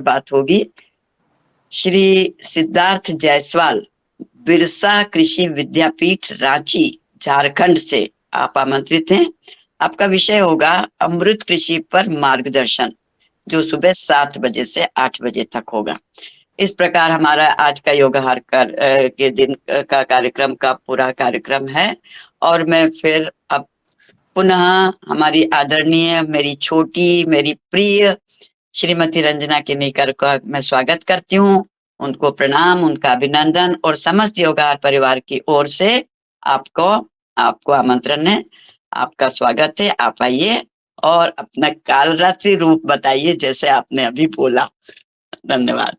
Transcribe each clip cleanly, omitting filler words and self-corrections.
बात होगी। श्री सिद्धार्थ जायसवाल, बिरसा कृषि विद्यापीठ रांची, झारखंड से आप आमंत्रित हैं। आपका विषय होगा अमृत कृषि पर मार्गदर्शन, जो सुबह 7 बजे से 8 बजे तक होगा। इस प्रकार हमारा आज का योगाहार के दिन का कार्यक्रम का पूरा कार्यक्रम है। और मैं फिर अब पुनः हमारी आदरणीय, मेरी छोटी, मेरी प्रिय श्रीमती रंजना किनीकर का मैं स्वागत करती हूँ। उनको प्रणाम, उनका अभिनंदन और समस्त योगाहार परिवार की ओर से आपको आमंत्रण है। आपका स्वागत है। आप आइए और अपना कालरात्रि रूप बताइए, जैसे आपने अभी बोला। धन्यवाद।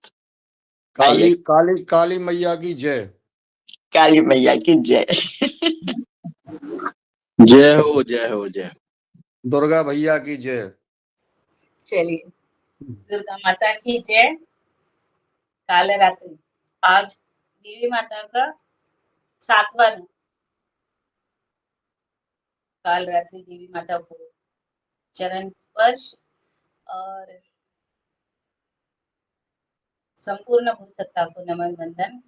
काली काली काली मैया की जय। काली मैया की जय। जय हो जय हो जय। दुर्गा भैया की जय। चलिए, दुर्गा माता की जय। कालरात्रि आज देवी माता का 7वां रूप। कालरात्रि देवी माता को चरण स्पर्श और संपूर्ण भू सत्ता को नमन वंदन।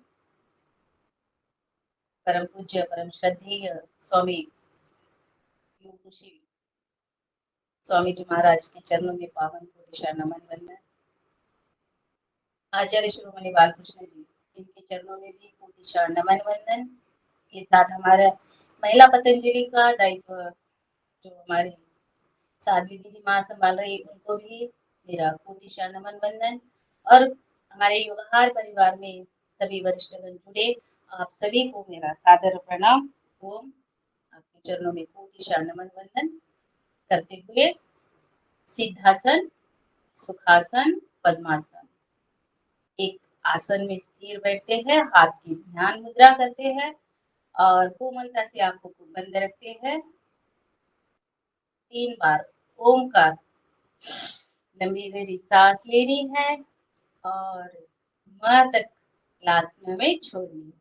परम पूज्य परम श्रद्धेय स्वामी योग ऋषि स्वामी जी महाराज के चरणों में पावन कोटि नमन वंदन। आचार्य शिरोमणि बालकृष्ण जी, इनके चरणों में भी कोटि नमन वंदन। इसके साथ हमारा महिला पतंजलि का दायित्व जो हमारी साध्वी दीदी माँ संभाल रही, उनको भी मेरा कोटि नमन वंदन। और हमारे योगाहार परिवार में सभी वरिष्ठगण जुड़े, आप सभी को मेरा सादर प्रणाम। ओम। आपके चरणों में कोटि नमन वंदन करते हुए सिद्धासन, सुखासन, पद्मासन, एक आसन में स्थिर बैठते हैं, हाथ की ध्यान मुद्रा करते हैं और कोमलता से आंखों को बंद रखते हैं। 3 बार ओमकार लंबी गहरी सांस लेनी है और म तक लास्ट में हमें छोड़नी है।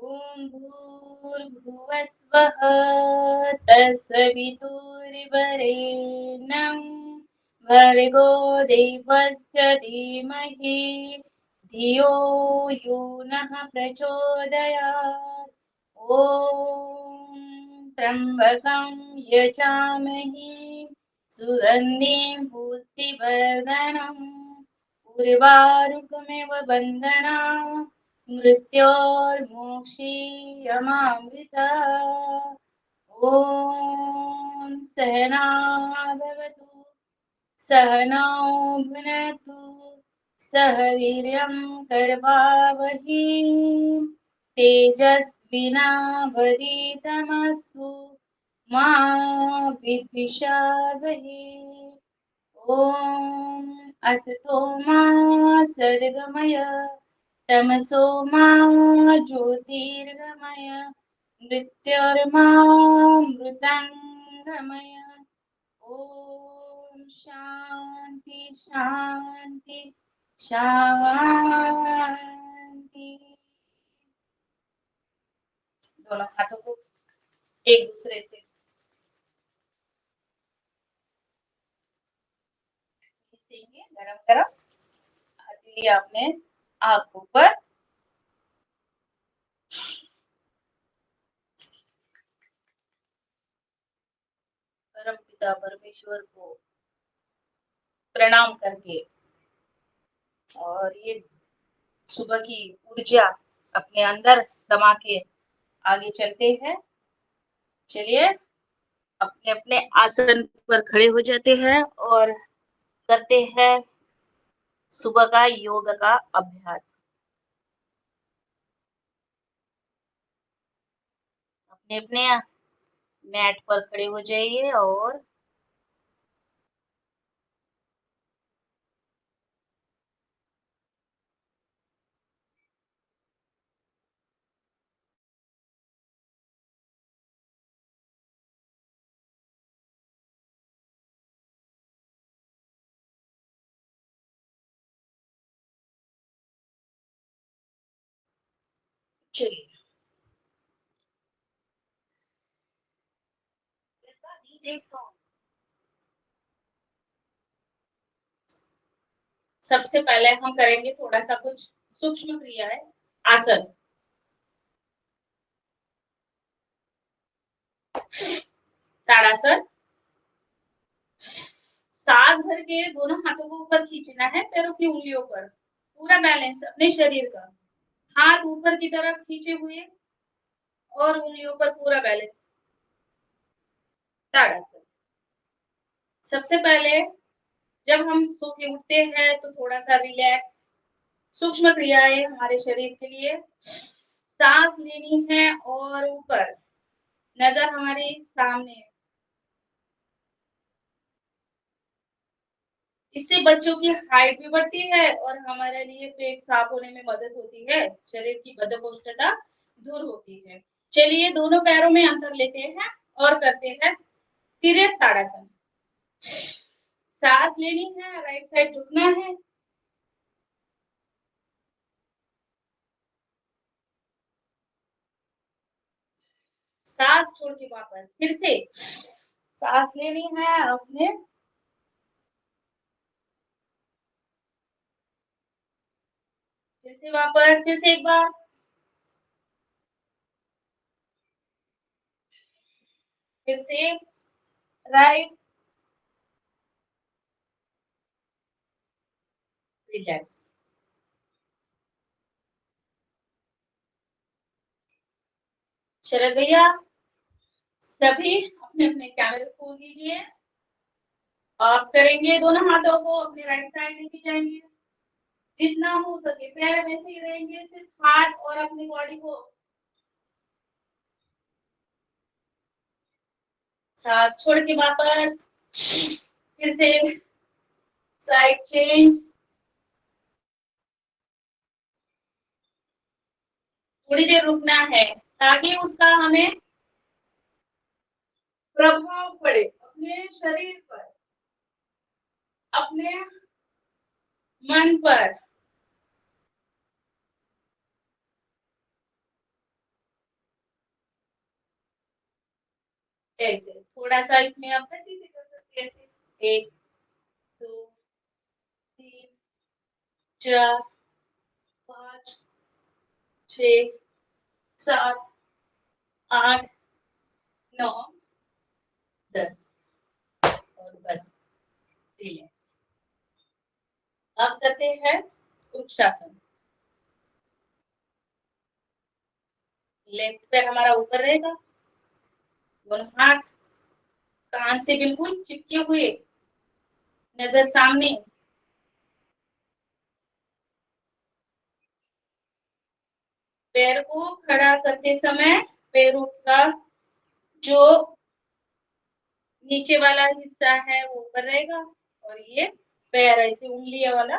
ओम भूर्भुवस्वः तत्सवितुर्वरेण्यं भर्गो देवस्य धीमहि धियो यो नः प्रचोदयात्। ओम त्र्यंबकं यजामहे सुगन्धिं पुष्टिवर्धनम् उर्वारुकमिव बन्धनान् मृत्योर्मोक्षीयमामृता। ओम सहना भवतु सहनौ भुनक्तु सह वीर्यं करवावहै तेजस्विनावधीतमस्तु मा विद्विषावहै। ओम असतो मा सद्गमय तमसो मा ज्योतिर्गमय मृत्योर्मामृतंगमय। ओम शांति शांति शांति। दोनों हाथों को एक दूसरे से खींचेंगे गरम गरम। हथेली आपने आंखों पर परम पिता परमेश्वर को प्रणाम करके और ये सुबह की ऊर्जा अपने अंदर समा के आगे चलते हैं। चलिए अपने अपने आसन पर खड़े हो जाते हैं और करते हैं सुबह का योग का अभ्यास। अपने अपने मैट पर खड़े हो जाइए और चलिए सबसे पहले हम करेंगे थोड़ा सा कुछ सूक्ष्म क्रियाएं। आसन, ताड़ासन। सांस भर के दोनों हाथों को ऊपर खींचना है, पैरों की उंगलियों पर पूरा बैलेंस अपने शरीर का। हाथ ऊपर की तरफ खींचे हुए और उंगलियों पर पूरा बैलेंस। ताड़ासन। सबसे पहले जब हम सो के उठते हैं तो थोड़ा सा रिलैक्स, सूक्ष्म क्रियाएं हमारे शरीर के लिए। सांस लेनी है और ऊपर, नजर हमारे सामने। इससे बच्चों की हाइट भी बढ़ती है और हमारे लिए पेट साफ होने में मदद होती है। शरीर की बद्धकोष्ठता दूर होती है। चलिए दोनों पैरों में अंतर लेते हैं और करते हैं तिर्यक ताड़ासन। सांस लेनी है, राइट साइड झुकना है। सांस छोड़ के वापस फिर से सांस लेनी है अपने। फिर से वापस, फिर से एक बार। फिर से राइट, रिलैक्स। शरद भैया सभी अपने अपने कैमरे खोल दीजिए। आप करेंगे दोनों हाथों को अपने राइट साइड लेके जाएंगे। जितना हो सके पैर वैसे ही रहेंगे, सिर्फ हाथ और अपनी बॉडी को साथ छोड़ के वापस। फिर से साइड चेंज। थोड़ी देर रुकना है ताकि उसका हमें प्रभाव पड़े अपने शरीर पर, अपने मन पर। ऐसे थोड़ा सा इसमें आप गति से कर सकते हैं। ऐसे 1 2 3 4 5 6 7 8 9 10 और बस रिलैक्स। अब करते हैं वृक्षासन। लेफ्ट पैर हमारा ऊपर रहेगा, दोनों हाथ कान से बिल्कुल चिपके हुए, नजर सामने। पैर को खड़ा करते समय पैरों का जो नीचे वाला हिस्सा है वो ऊपर रहेगा और ये पैर ऐसे उंगलियां वाला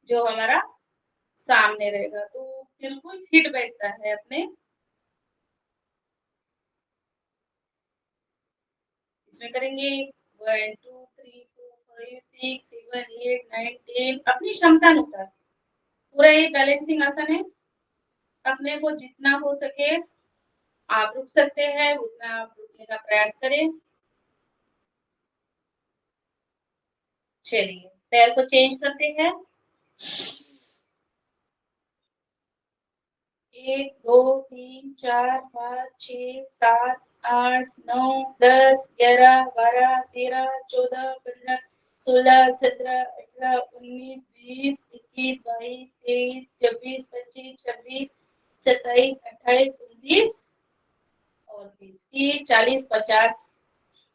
जो हमारा सामने रहेगा, तो बिल्कुल फिट बैठता है अपने। इसमें करेंगे 1 2 3 4 5 6 7 8 9 10 अपनी क्षमता अनुसार। पूरा ये बैलेंसिंग आसन है। अपने को जितना हो सके आप रुक सकते हैं, उतना आप रुकने का प्रयास करें। चलिए पैर को चेंज करते हैं। 1 2 3 4 5 6 7 8 9 10 11 12 13 14 15 16 17 18 19 20 21 22 23 24 25 26 27 28 29 और 30 40 50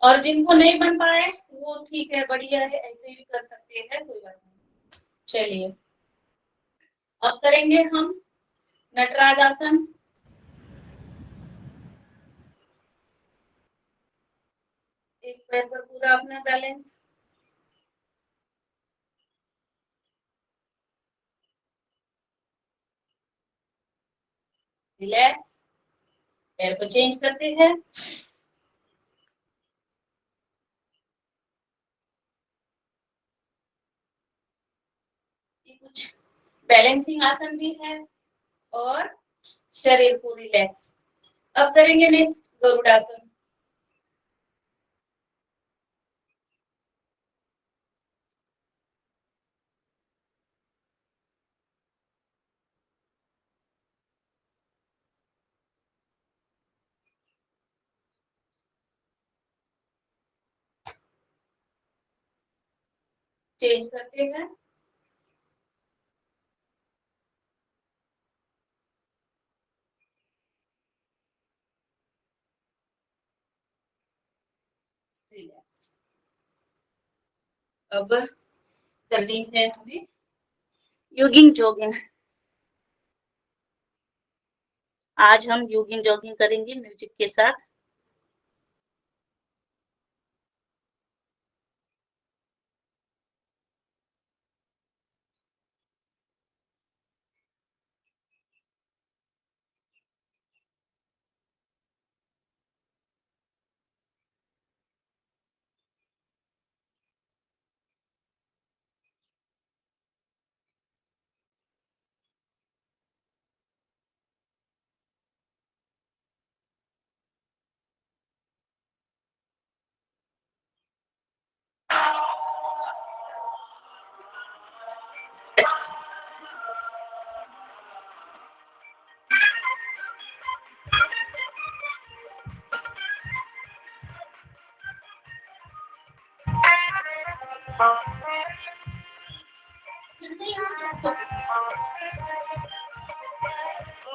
और जिनको नहीं बन पाए वो ठीक है, बढ़िया है, ऐसे भी कर सकते हैं, कोई बात नहीं। चलिए अब करेंगे हम नटराज आसन। एक पैर पर पूरा अपना बैलेंस, रिलैक्स। पैर को चेंज करते हैं। ये कुछ बैलेंसिंग आसन भी है और शरीर को रिलैक्स। अब करेंगे नेक्स्ट गरुड़ासन। चेंज करते हैं। रिलैक्स। अब करनी है हमें योगिंग जॉगिंग। आज हम योगिंग जॉगिंग करेंगे म्यूजिक के साथ।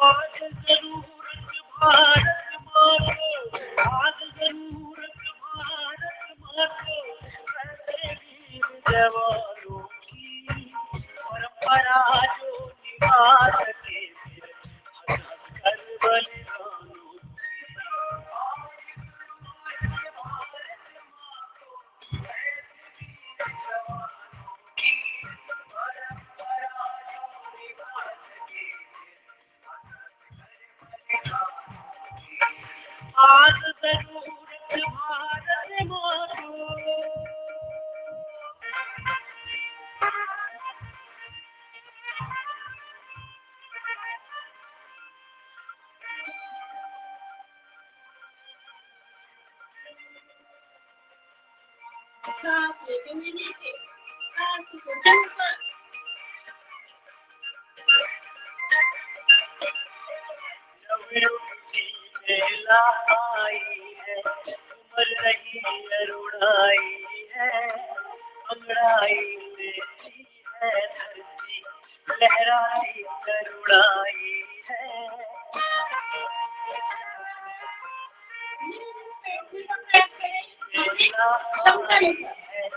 आज जरूरत भारत माँ को, आज जरूरत भारत माँ को, ऐसे वीर जवानों की परंपरा जो निभा सके फिर हंस कर बलिदानों आज जरूरत भारत माँ को। सांस लेते हुए नीचे, सांस को ऊपर। बेला आई है, उमर रही अरुणाई है, अंगड़ाई लेती है धरती, लहराती करुणाई है। बेला आई है,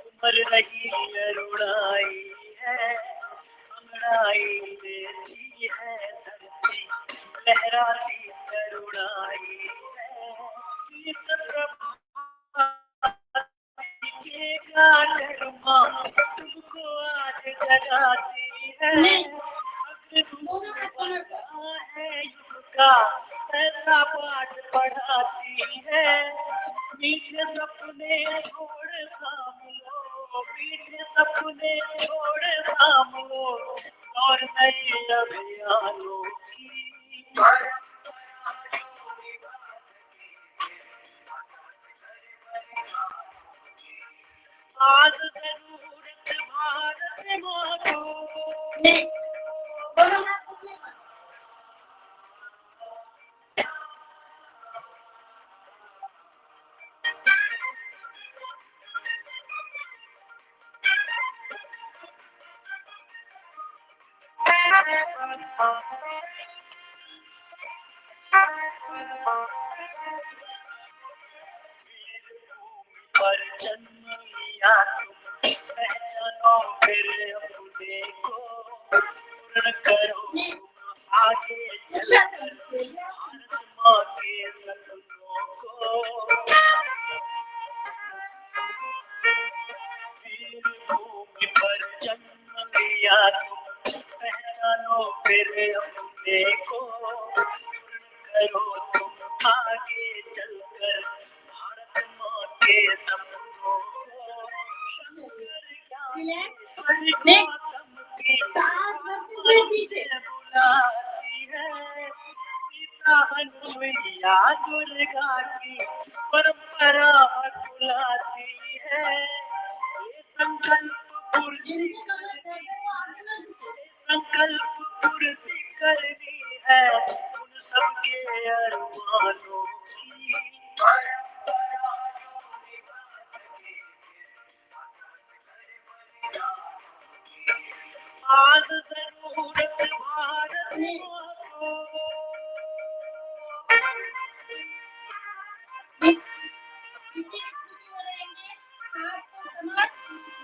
उमर रही अरुणाई है, अंगड़ाई लेती है धरती, लहराती करुणाई है। इस प्रभातेगा शर्मा तुमको आज जगाती है, अगर तुम है युग का ऐसा पाठ पढ़ाती है। मीठे सपने छोड़ थाम लो, मीठे सपने छोड़ थाम लो, और नए अभियानों की आज जरूरत भारत माँ को। नेक्स्ट दोनों हाथ ऊपर। जन्म लिया तुम पहचानो फिर अपने को पूर्ण करो आगे चलकर भारत माँ के सपनों को वीर भूमि पर जन्म लिया तुम पहचानो फिर अपने को करो तुम आगे चलकर भारत माँ के सपनों को शंकर बुलाती है सीता हनुमैया दुर्गा की परंपरा बुलाती है ये संकल्प पूर्ति करनी है उन सबके अरमानों की आज जरूरत भारत को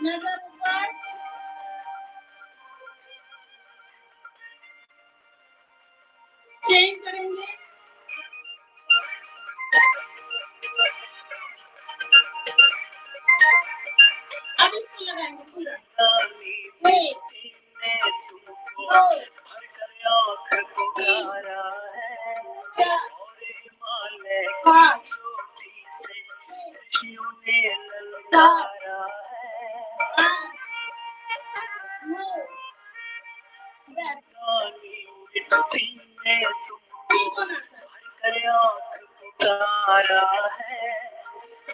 नजर ऊपर चेंज करेंगे अब इसको लगाएंगे पूरा पुकारा है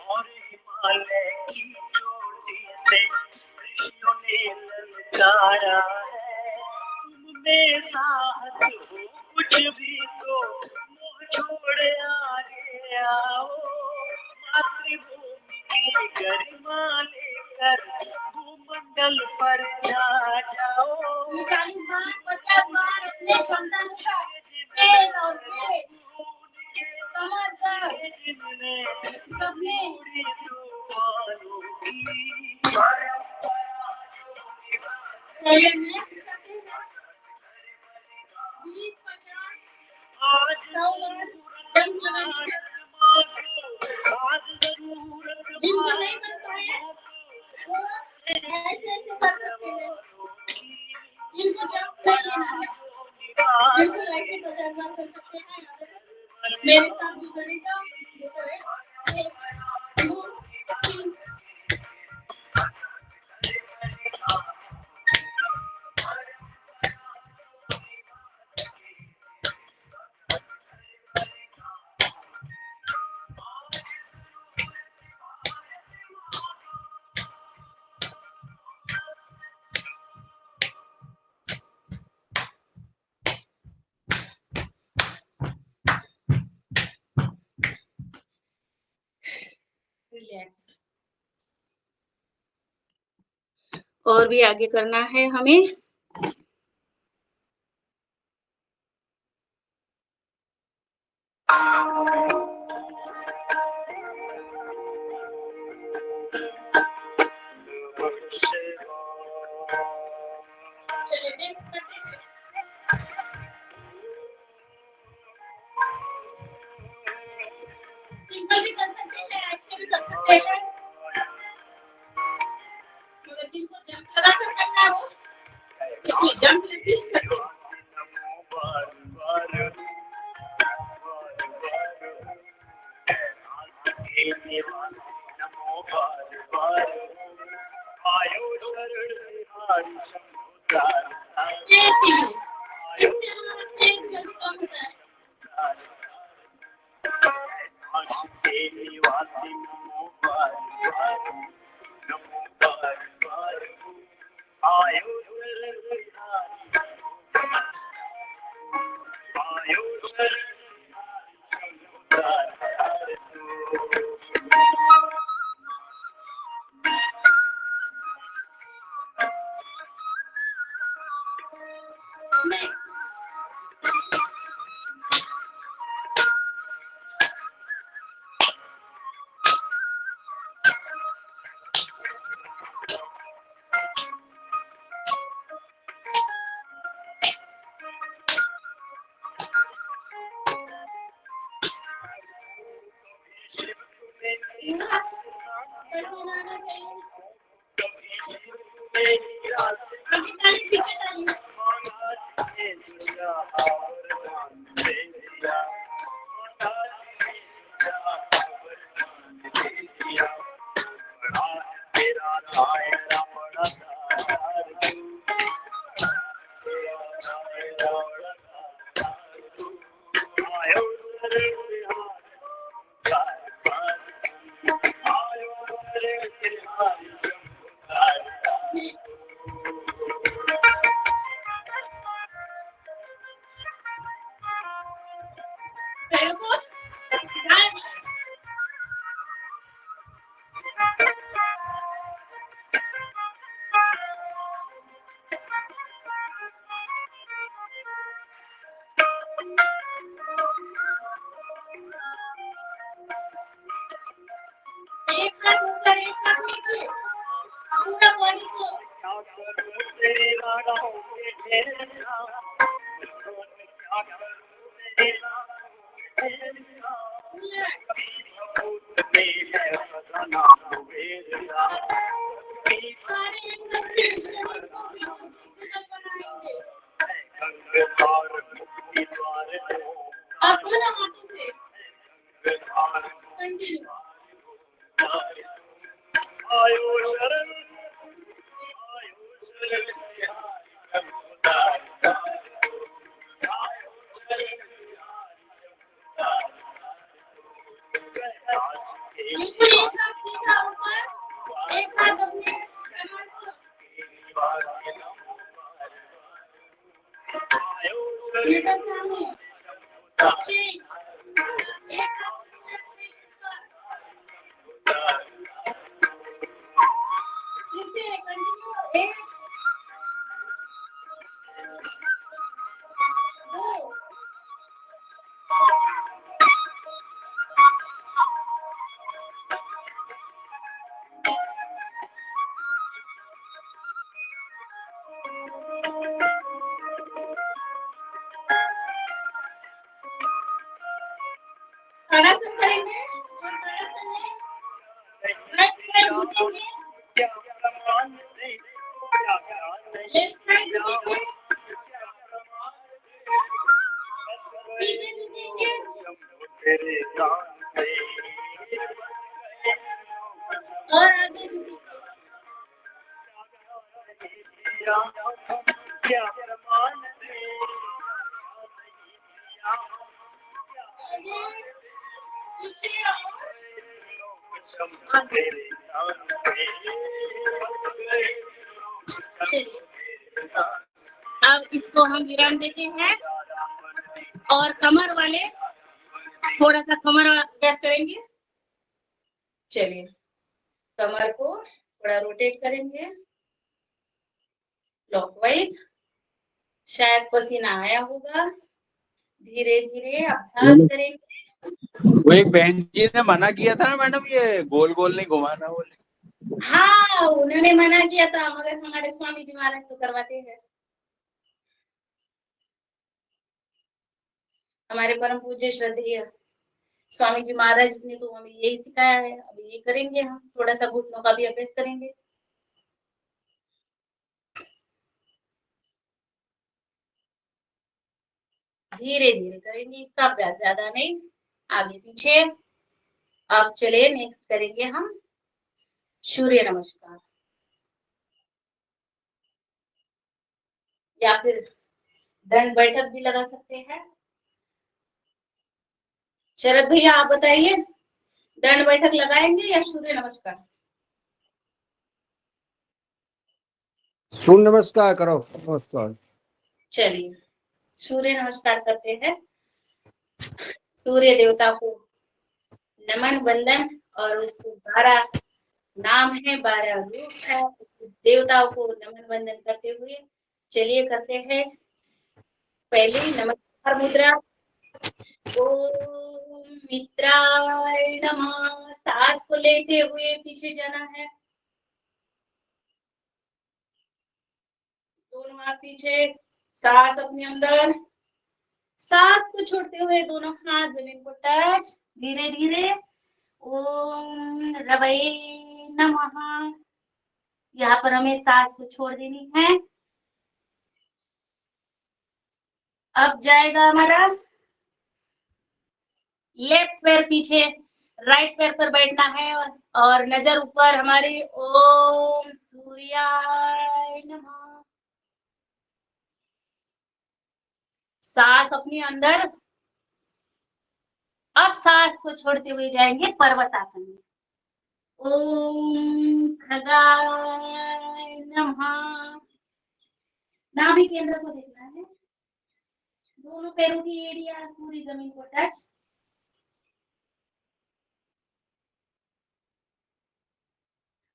और हिमालय की चोटी से ऋषियों ने ललकारा है तुमने साहस हो कुछ भी तो मुंह छोड़ आगे आओ मातृभूमि की गरिमा लेकर भूमंडल पर जा जाओ 40 बार 50 बार अपने क्षमतानुसार पेड़ और पेड़ समझदार सबने चलिए नेक्स्ट करते हैं 20 50 100 बार जंप लगाएंगे जिनको नहीं कर पाए वो ऐसे ऐसे कर सकते हैं इनको जंप नहीं लेना है बिल्कुल ऐसे 50 बार कर सकते हैं मेरे साथ जो करेगा वो करे 1 2 3 रिलैक्स और भी आगे करना है हमें चलिए नेक्स्ट करते हैं सिंपल भी कर सकते हैं ऐसे भी कर सकते हैं मगर जिनको जंप लगा कर करना हो इसमें जंप भी सकते हैं इससे हमारा पेट जल्दी कम होता है निवासी नमो बार बार नमो बार बार आयो आगे ताली, पीछे ताली। एक हाथ ऊपर, एक हाथ नीचे, पूरा बॉडी को। सारे एकदम से शरीर को भी फिजिकल बनाएंगे। आप दोनों हाथों से कंटिन्यू। बिल्कुल एक हाथ सीधा ऊपर, एक हाथ अपने कमर को। सीधा सामने। चेंज। एक हाथ ऊपर, फिर से कंटिन्यू। एक, दो, ताड़ासन करेंगे। और ताड़ासन में राइट साइड झुकेंगे, लेफ्ट साइड झुकेंगे, पीछे झुकेंगे और आगे झुकेंगे। आगे, पीछे और आगे। चलिए, अब इसको हम विराम देते हैं और कमर वाले थोड़ा सा कमर अभ्यास करेंगे। चलिए, कमर को थोड़ा रोटेट करेंगे क्लॉकवाइज। शायद पसीना आया होगा। धीरे धीरे अभ्यास करेंगे। वो एक बहन जी ने मना किया था मैडम, ये गोल गोल नहीं घुमाना बोले। हाँ, उन्होंने मना किया था, मगर हमारे स्वामी जी महाराज तो करवाते हैं। हमारे परम पूज्य श्रद्धेय स्वामी जी महाराज ने तो हमें यही सिखाया है। अब ये करेंगे, हम थोड़ा सा घुटनों का भी अभ्यास करेंगे। धीरे धीरे करेंगे इसका अभ्यास, ज्यादा नहीं, आगे पीछे। अब चलिए नेक्स्ट करेंगे हम सूर्य नमस्कार, या फिर दंड बैठक भी लगा सकते हैं। शरद भैया आप बताइए, दंड बैठक लगाएंगे या सूर्य नमस्कार? सूर्य नमस्कार करो। नमस्कार। चलिए सूर्य नमस्कार करते हैं। सूर्य देवता को नमन वंदन, और उसको 12 नाम है, 12 रूप है, देवताओं को नमन वंदन करते हुए चलिए करते हैं पहली नमस्कार मुद्रा। ओम मित्राय नमः। सांस को लेते हुए पीछे जाना है, दोनों हाथ पीछे, सांस अपने अंदर, सांस को छोड़ते हुए दोनों हाथ जमीन को टच, धीरे धीरे। ओम रवै नमः। यहाँ पर हमें सांस को छोड़ देनी है। अब जाएगा हमारा लेफ्ट पैर पीछे, राइट पैर पर बैठना है और नजर ऊपर हमारी। ओम सूर्याय नमः। सांस अपने अंदर। अब सांस को छोड़ते हुए जाएंगे पर्वतासन में। ओम खगाय नमः। नाभि केंद्र को देखना है, दोनों पैरों की एड़ियां पूरी जमीन को टच।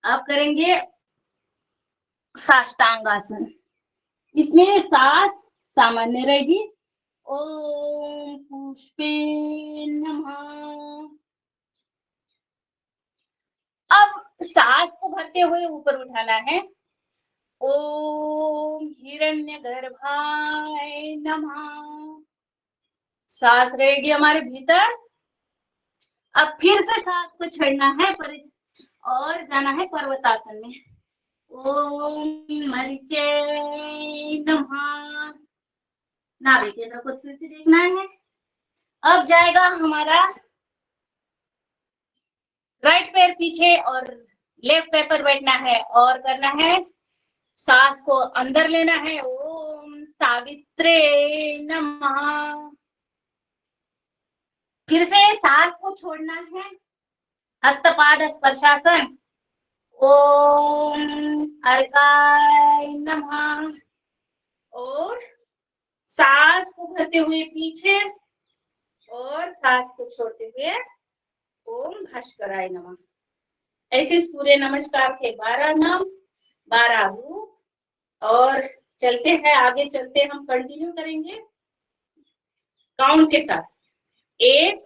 अब करेंगे साष्टांगासन। इसमें सांस सामान्य रहेगी। ओम पुष्पे नमः। अब सांस को भरते हुए ऊपर उठाना है। ओम हिरण्यगर्भाय नमः। सांस रहेगी हमारे भीतर। अब फिर से सांस को छोड़ना है और जाना है पर्वतासन में। ओम मरीचे नमः। नाभि केंद्र को फिर से देखना है। अब जाएगा हमारा राइट पैर पीछे और लेफ्ट पैर पर बैठना है और करना है, सांस को अंदर लेना है। ओम सावित्रे नमः। फिर से सांस को छोड़ना है। हस्तपाद स्पर्शासन। ओम अर्काय नमः। और सांस को भरते हुए पीछे और सांस को छोड़ते हुए ओम भास्कराय नमः। ऐसे सूर्य नमस्कार के 12 नाम, 12 रूप। और चलते हैं आगे, चलते हम कंटिन्यू करेंगे काउंट के साथ। 1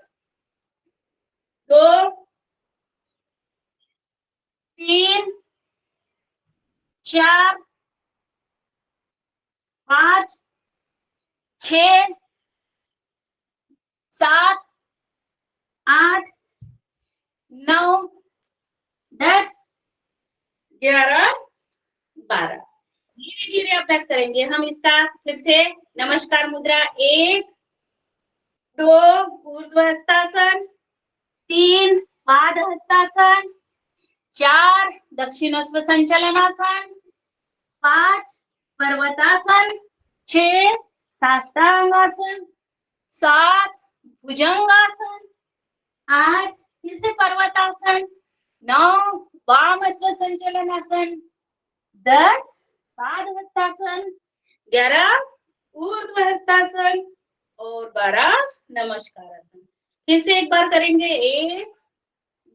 2 3 4 5 6 7 8 9 10 11 12। धीरे धीरे अभ्यास करेंगे हम इसका। फिर से नमस्कार मुद्रा। 1 2 ऊर्ध्व हस्तासन, 3 पाद हस्तासन, 4 दक्षिणोस्व संचलनासन, 5 पर्वतासन, 6 साष्टांगासन, 7 भुजंगासन, 8 फिर से पर्वतासन, 9 वामस्व संचलनासन, 10 पाद हस्तासन, 11 ऊर्ध्व हस्तासन और 12 नमस्कारासन। फिर से एक बार करेंगे। 1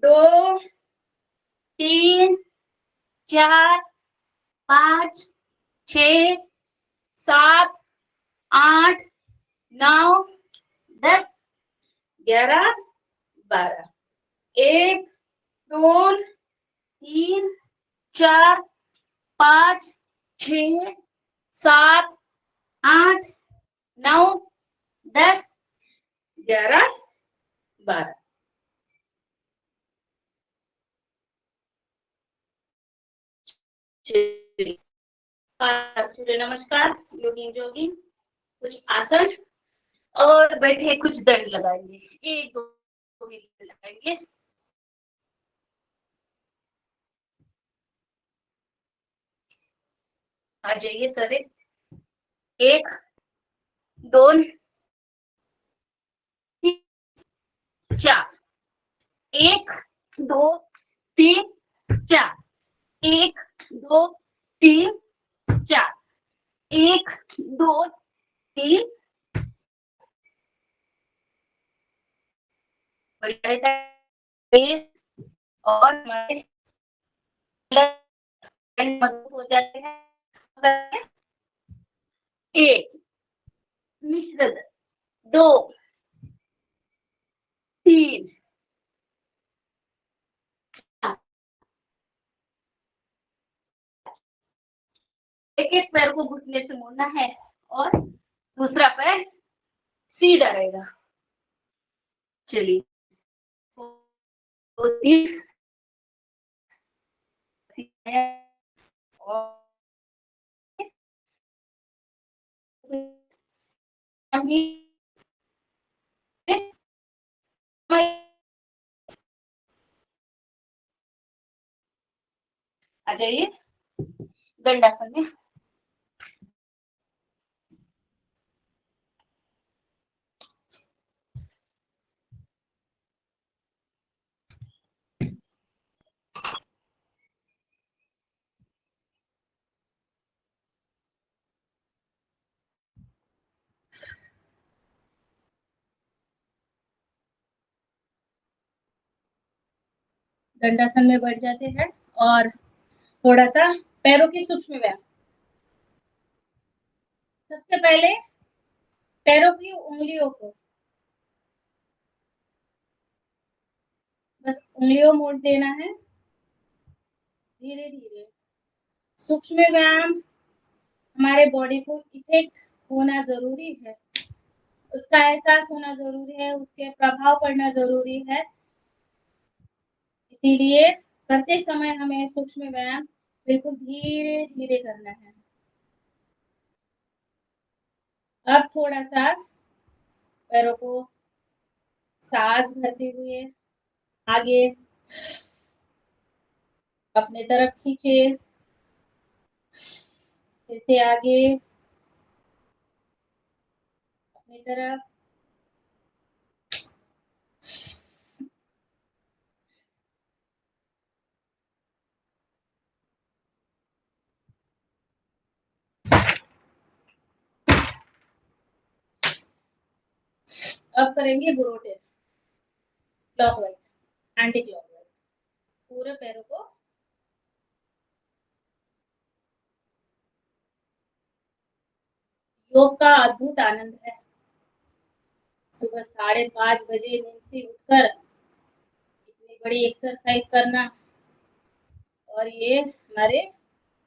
2 3 4 5 6 7 8 9 10 11 12। 1 2 3 4 5 6 7 8 9 10 11 12। सूर्य नमस्कार, योगिन जोगिन, कुछ आसन और बैठे कुछ दंड लगाएंगे। 1 2 लगाएंगे। आ जाइए सर। 1 2 4 1 2 3 4 1 2 3 4 1 2 3 और मजबूत हो जाते हैं। 1 मिश्रित 2 3 एक पैर को घुटने से मोड़ना है और दूसरा पैर सीधा रहेगा। चलिए 2 3 अभी आ जाइए दंडासन में। दंडासन में बैठ जाते हैं और थोड़ा सा पैरों की सूक्ष्म व्यायाम। सबसे पहले पैरों की उंगलियों को बस उंगलियों मोड़ देना है धीरे धीरे। सूक्ष्म व्यायाम हमारे बॉडी को इफेक्ट होना जरूरी है, उसका एहसास होना जरूरी है, उसके प्रभाव पड़ना जरूरी है। इसीलिए करते समय हमें सूक्ष्म व्यायाम बिल्कुल धीरे धीरे करना है। अब थोड़ा सा पैरों को सांस भरते हुए आगे अपने तरफ खींचे, फिर से आगे अपनी तरफ, अब करेंगे बुरोटे क्लॉकवाइज एंटी क्लॉकवाइज। पूरे पैरों को योग का अद्भुत आनंद है। सुबह 5:30 बजे नींद से उठकर इतनी बड़ी एक्सरसाइज करना, और ये हमारे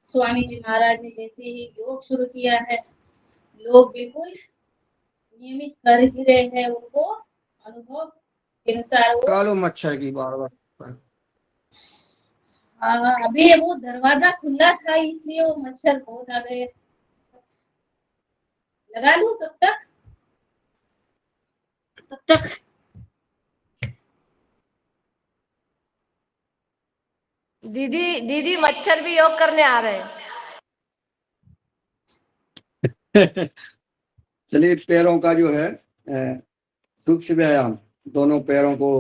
स्वामी जी महाराज ने जैसे ही योग शुरू किया है, लोग बिल्कुल नियमित कर ही रहे हैं, उनको अनुभव के अनुसार वो कालो मच्छर की बार बार। अभी वो दरवाजा खुला था इसलिए वो मच्छर बहुत आ गए। लगा लूं तब तक दीदी दीदी मच्छर भी योग करने आ रहे हैं। चलिए, पैरों का जो है सूक्ष्म व्यायाम, दोनों पैरों को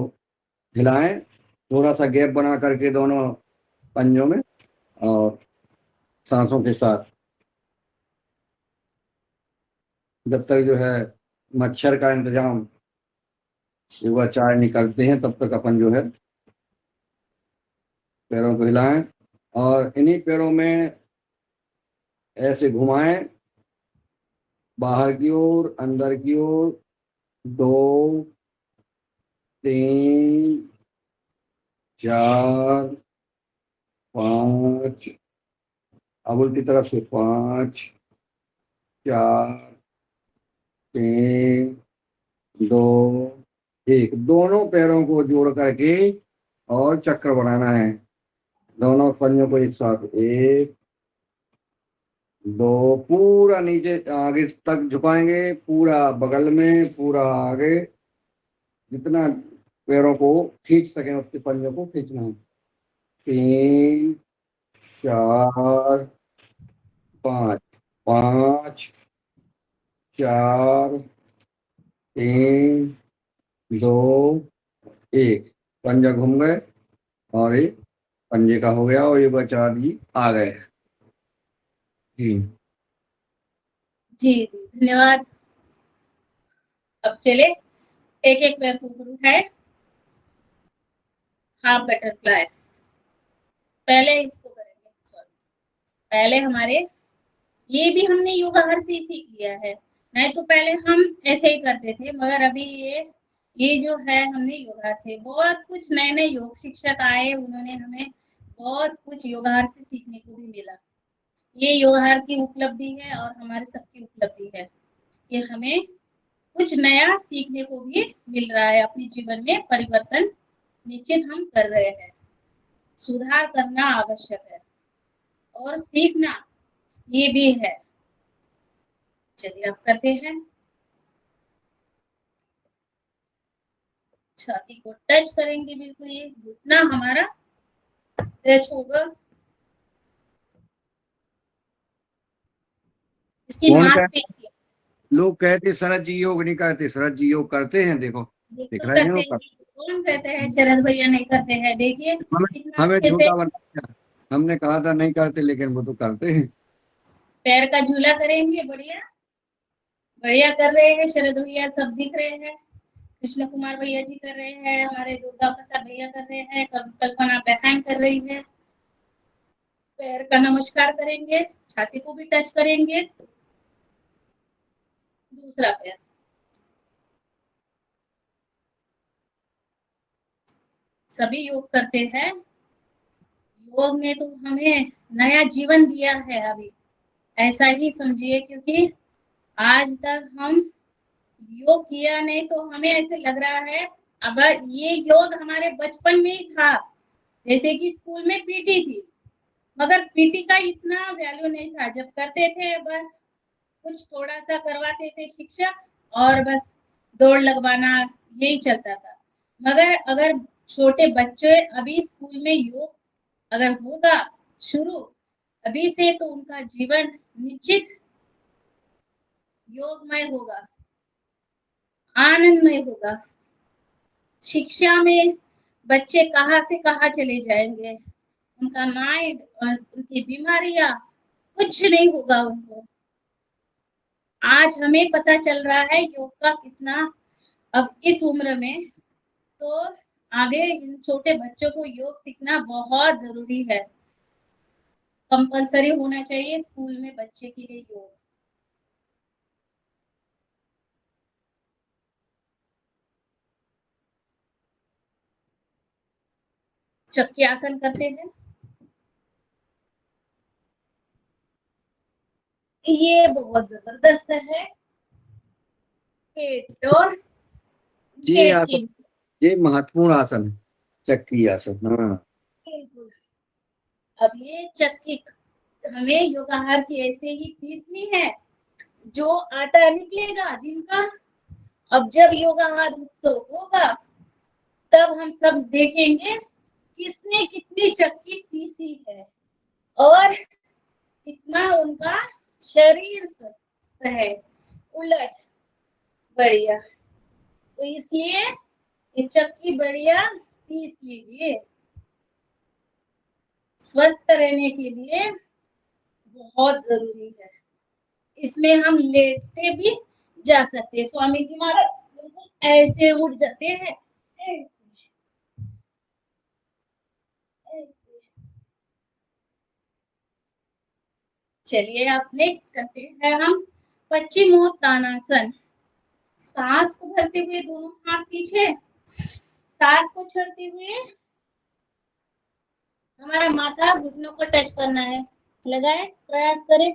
हिलाएं, थोड़ा सा गैप बना करके दोनों पंजों में, और सांसों के साथ, जब तक जो है मच्छर का इंतजाम युवाचार करते हैं तब तक अपन जो है पैरों को हिलाएं, और इन्हीं पैरों में ऐसे घुमाएं, बाहर की ओर, अंदर की ओर, 2 3 4 5, अब उल्टी तरफ से 5 4 3 2 1। दोनों पैरों को जोड़ करके और चक्र बनाना है, दोनों पंजों को एक साथ, 1 2, पूरा नीचे आगे तक झुकाएंगे, पूरा बगल में, पूरा आगे, जितना पैरों को खींच सकें उसके पंजों को खींचना है। 3 4 5 5 4 3 2 1। पंजा घूम गए और ये पंजे का हो गया, और ये बचा जी आ गए। जी जी धन्यवाद। अब चले एक एक पैर को ऊपर उठाए, हाफ बटरफ्लाई पहले इसको करेंगे। सॉरी, पहले हमारे ये भी हमने योगाहार से ही सीख लिया है, नहीं तो पहले हम ऐसे ही करते थे, मगर अभी ये जो है हमने योगाहार से, बहुत कुछ नए नए योग शिक्षक आए, उन्होंने हमें बहुत कुछ योगाहार से सीखने को भी मिला। ये योगाहार की उपलब्धि है और हमारे सबकी उपलब्धि है कि हमें कुछ नया सीखने को भी मिल रहा है, अपने जीवन में परिवर्तन निश्चित हम कर रहे हैं, सुधार करना आवश्यक है और सीखना ये भी है। चलिए अब करते हैं छाती को टच करेंगे, बिल्कुल ये घुटना हमारा टच होगा। इसकी कौन मांसपेशियां लोग कहते शरद जी योग नहीं करते, शरद जी योग करते हैं, देखो दिख बिल्कुल रहा है करते वो हैं। कौन कहते हैं शरद भैया नहीं करते हैं? देखिए हमें कितना हमें अच्छे से झूठा बना दिया। हमने कहा था नहीं करते, लेकिन वो तो करते हैं। पैर का झूला करेंगे। बढ़िया बढ़िया कर रहे हैं शरद भैया, सब दिख रहे हैं। कृष्ण कुमार भैया जी कर रहे हैं, हमारे दुर्गा प्रसाद भैया कर रहे हैं, कल्पना बहन कर रही है। पैर का नमस्कार करेंगे, छाती को भी टच करेंगे। दूसरा पैर, सभी योग करते हैं। योग ने तो हमें नया जीवन दिया है अभी, ऐसा ही समझिए, क्योंकि आज तक हम योग किया नहीं तो हमें ऐसे लग रहा है अगर ये योग हमारे बचपन में ही था, जैसे कि स्कूल में पीटी थी, मगर पीटी का इतना वैल्यू नहीं था। जब करते थे बस कुछ थोड़ा सा करवाते थे शिक्षक और बस दौड़ लगवाना, यही चलता था। मगर अगर छोटे बच्चे अभी स्कूल में योग अगर होगा शुरू अभी से, तो उनका जीवन निश्चित योगमय होगा, आनंदमय होगा। शिक्षा में बच्चे कहाँ से कहाँ चले जाएंगे, उनका माइंड और उनकी बीमारियां कुछ नहीं होगा उनको। आज हमें पता चल रहा है योग का कितना अब इस उम्र में, तो आगे इन छोटे बच्चों को योग सीखना बहुत जरूरी है। कंपलसरी होना चाहिए स्कूल में बच्चे के लिए योग। चक्की आसन करते हैं, ये बहुत जबरदस्त है। पेट और ये पेट आसन, की, ये महत्वपूर्ण आसन है, चक्री आसन। हाँ, बिल्कुल। अब ये चक्की हमें योगाहार की ऐसे ही पीसनी है, जो आटा निकलेगा जिनका। अब जब योगाहार उत्सव होगा तब हम सब देखेंगे किसने कितनी चक्की पीसी है और कितना उनका शरीर स्वस्थ है, उलट बढ़िया। तो इसलिए ये चक्की बढ़िया पीस लीजिए, स्वस्थ रहने के लिए बहुत जरूरी है। इसमें हम लेटते भी जा सकते हैं। स्वामी जी महाराज बिल्कुल ऐसे उठ जाते हैं, ऐसे ऐसे। चलिए आप नेक्स्ट करते हैं हम पश्चिमोत्तानासन। सांस को भरते हुए दोनों हाथ पीछे, सांस को छोड़ते हुए हमारा माथा घुटनों को टच करना है। लगाए, प्रयास करें।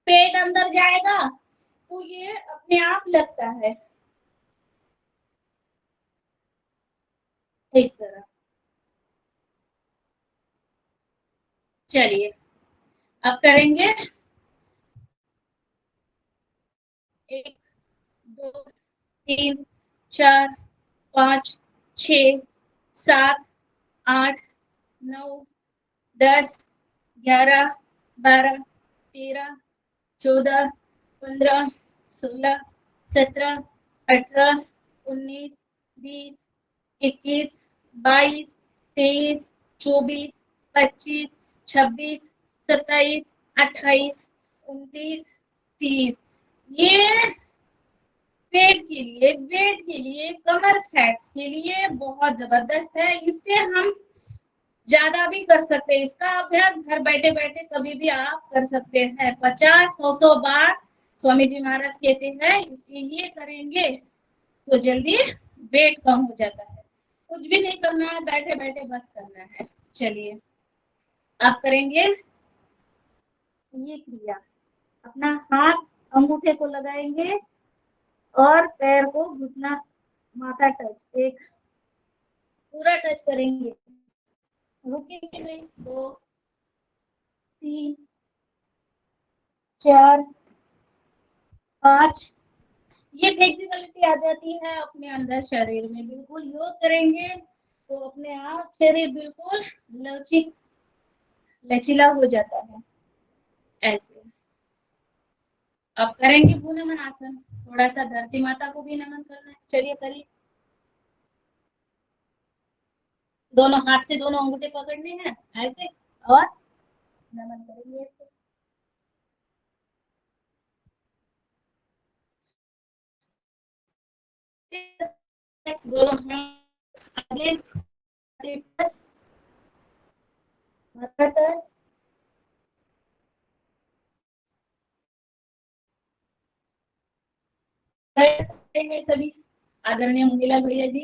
पेट अंदर जाएगा तो ये अपने आप लगता है, इस तरह। चलिए अब करेंगे 1 2 3 4 5 6 7 8 9 10 11 12 13 14 15 16 17 18 19 20 21 22 23 24 25 26 27 28 29 30। ये पेट के लिए कमर फैट्स के लिए बहुत जबरदस्त है। इससे हम ज्यादा भी कर सकते हैं। इसका अभ्यास घर बैठे बैठे कभी भी आप कर सकते हैं। 50-100 बार स्वामी जी महाराज कहते हैं ये करेंगे तो जल्दी वेट कम हो जाता है। कुछ भी नहीं करना है, बैठे बैठे बस करना है। चलिए आप करेंगे ये क्रिया। अपना हाथ अंगूठे को लगाएंगे और पैर को घुटना माथा टच, एक पूरा टच करेंगे, रुकेंगे नहीं। 2 3 4 5 ये फ्लेक्सिबिलिटी आ जाती है अपने अंदर शरीर में। बिल्कुल योग करेंगे तो अपने आप शरीर बिल्कुल लचीला हो जाता है। ऐसे अब करेंगे भूनमन आसन। थोड़ा सा धरती माता को भी नमन करना है। चलिए करिए। दोनों हाथ से दोनों अंगूठे पकड़ने हैं ऐसे और नमन करेंगे ऐसे। दोनों हाथ आगे पर माथा पर हैं सभी। आदरणीय महिला भैया जी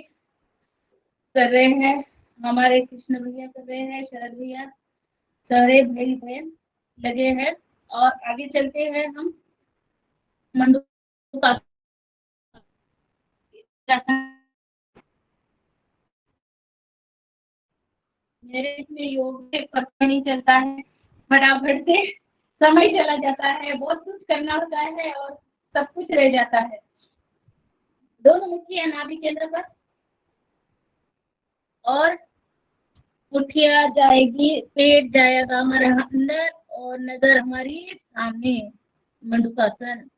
कर रहे हैं, हमारे कृष्ण भैया कर रहे हैं, शरद भैया, सारे भाई बहन लगे हैं। और आगे चलते हैं हम मंडूक मेरे इसमें योग से पता नहीं चलता है, फटाफट से समय चला जाता है, बहुत कुछ करना होता है और सब कुछ रह जाता है। दोनों मुट्ठियां नाभि केंद्र पर और मुट्ठियां जाएगी, पेट जाएगा हमारे अंदर और नजर हमारी सामने। मंडूकासन।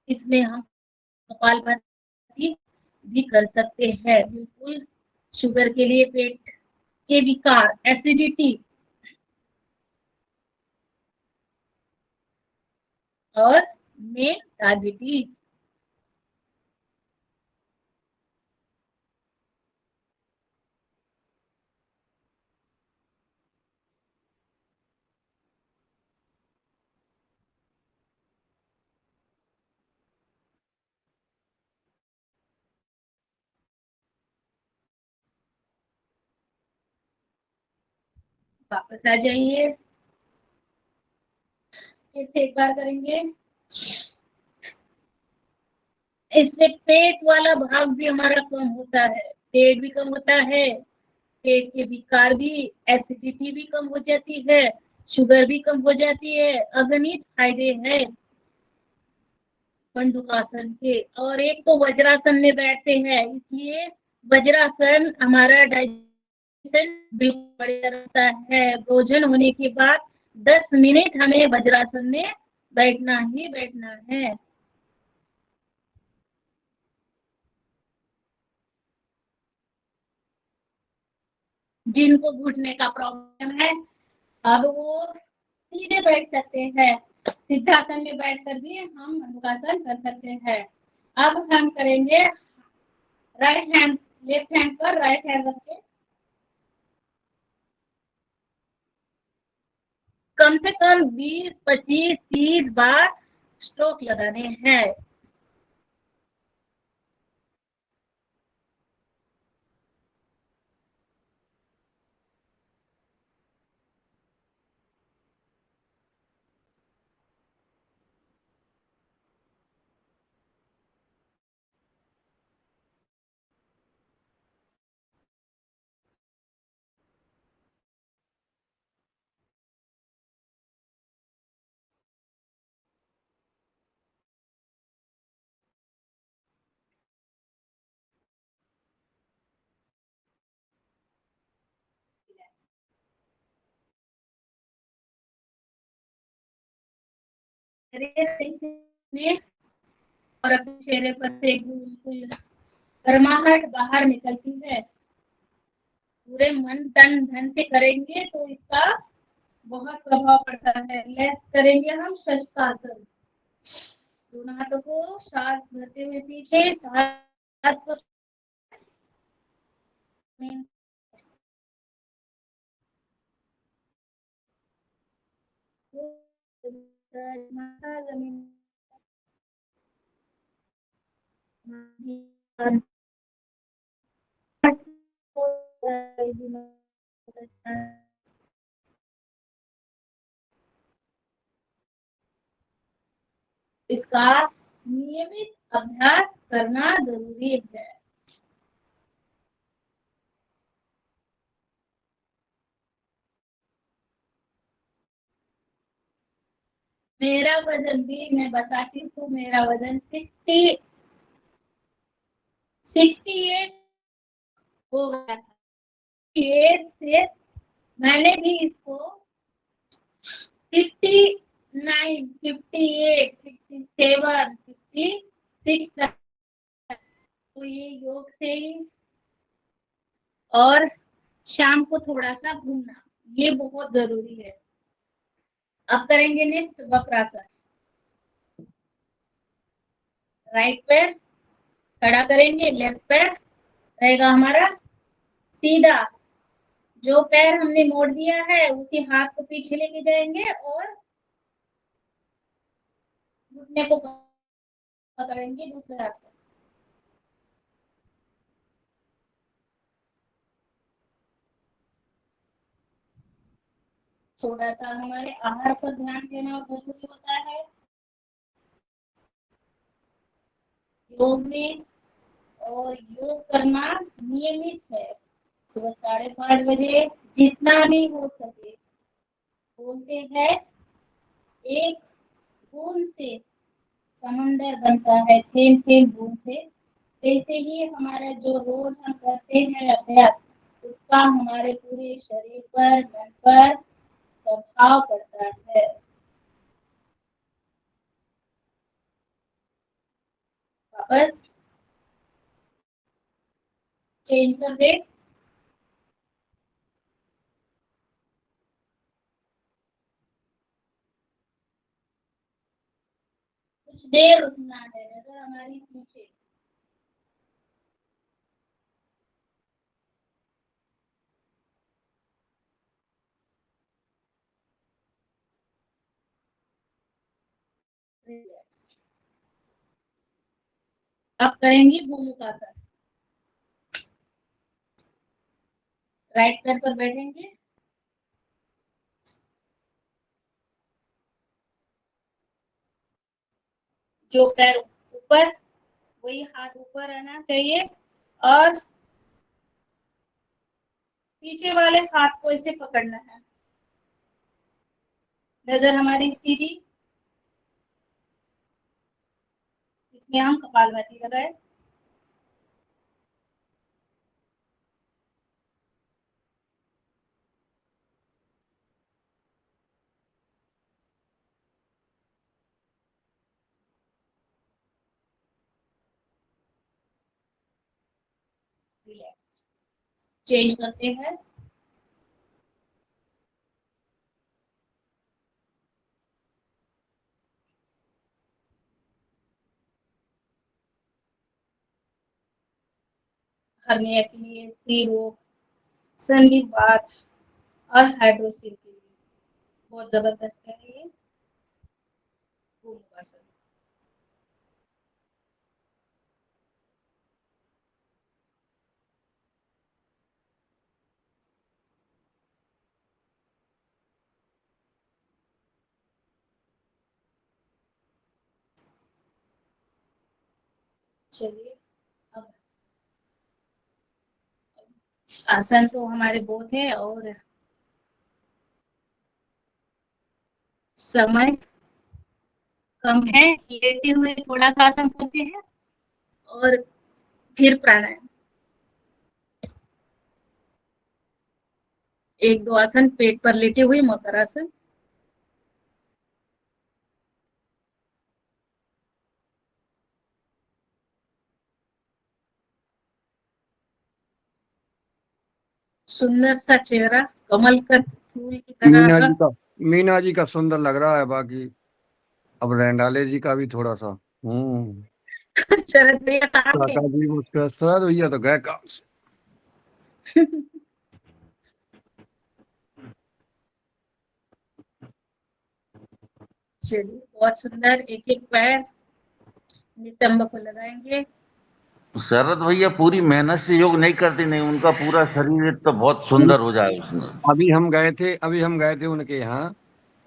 इसमें हम कपालभाति भी कर सकते हैं। बिल्कुल शुगर के लिए, पेट के विकार, एसिडिटी और में डायबिटीज। वापस आ जाइए, फिर से एक बार करेंगे। इससे पेट वाला भाग भी हमारा कम होता है, पेट भी कम होता है, पेट के विकार भी, एसिडिटी भी कम हो जाती है, शुगर भी कम हो जाती है। अगणित फायदे हैं मंडूकासन के। और एक तो वज्रासन में बैठते हैं, इसलिए वज्रासन हमारा डाइजेशन बिल्कुल बढ़िया रहता है। भोजन होने के बाद 10 मिनट हमें वज्रासन में बैठना ही बैठना है। जिनको घुटने का प्रॉब्लम है अब वो सीधे बैठ सकते हैं, सिद्धासन में बैठ कर भी हम मंडूकासन कर सकते हैं। अब हम करेंगे राइट हैंड, लेफ्ट हैंड पर राइट हैंड रख के कम से कम 20, 25, 30 बार स्ट्रोक लगाने हैं। और अपने चेहरे पर से बिल्कुल गर्माहट बाहर निकलती है। पूरे मन तन धन से करेंगे तो इसका बहुत प्रभाव पड़ता है। लेफ्ट करेंगे हम शशकासन। दोनों हाथों को सांस भरते हुए पीछे, सांस को माथा जमीन इसका नियमित अभ्यास करना जरूरी है। मेरा वजन भी मैं बताती हूँ, मेरा वजन 68 हो गया था। 68 से मैंने भी इसको 59, 58, 67, 56 तो ये योग से ही। और शाम को थोड़ा सा घूमना, ये बहुत जरूरी है। अब करेंगे नेक्स्ट वक्रासन। राइट पैर खड़ा करेंगे, लेफ्ट पैर रहेगा हमारा सीधा। जो पैर हमने मोड़ दिया है उसी हाथ को पीछे लेके जाएंगे और घुटने को पकड़ेंगे दूसरे हाथ से। थोड़ा सा हमारे आहार पर ध्यान देना जरूरी होता है योग में, और योग करना नियमित है। सुबह 5:30 बजे जितना भी हो सके। बोलते हैं एक बूंद से समंदर बनता है, सेम सेम बूंद से। वैसे ही हमारा जो रोज हम करते हैं अभ्यास, उसका हमारे पूरे शरीर पर, मन पर प्रभाव पड़ता है। वापस चेंज कर दे। कुछ देर रुकना है, नजर हमारी पीछे। अब करेंगे भूमिकासन। राइट पैर पर बैठेंगे, जो पैर ऊपर वही हाथ ऊपर रहना चाहिए, और पीछे वाले हाथ को ऐसे पकड़ना है। नजर हमारी सीधी, इसमें हम कपालभाति लगाए। रिलैक्स। चेंज करते हैं। हर्निया के लिए, स्त्री रोग, संधिवात और हाइड्रोसिल के लिए बहुत जबरदस्त है ये भूमिकासन। चलिए, अब आसन तो हमारे बहुत है और समय कम है। लेटे हुए थोड़ा सा आसन करते हैं और फिर प्राणायाम। एक दो आसन पेट पर लेटे हुए, मकरासन। सुंदर सा चेहरा, कमल का फूल की मीना तरह। जी का मीना जी का सुंदर लग रहा है, बाकी अब रेंडाले जी का भी थोड़ा सा। शरद भैया कहाँ गए? काका जी मुझका सर भैया तो गए काम से। चलिए, बहुत सुंदर। एक एक पैर नितंब को लगाएंगे। शरद भैया पूरी मेहनत से योग नहीं करते, नहीं उनका पूरा शरीर तो बहुत सुंदर हो जाए उसमें। अभी हम गए थे उनके यहाँ,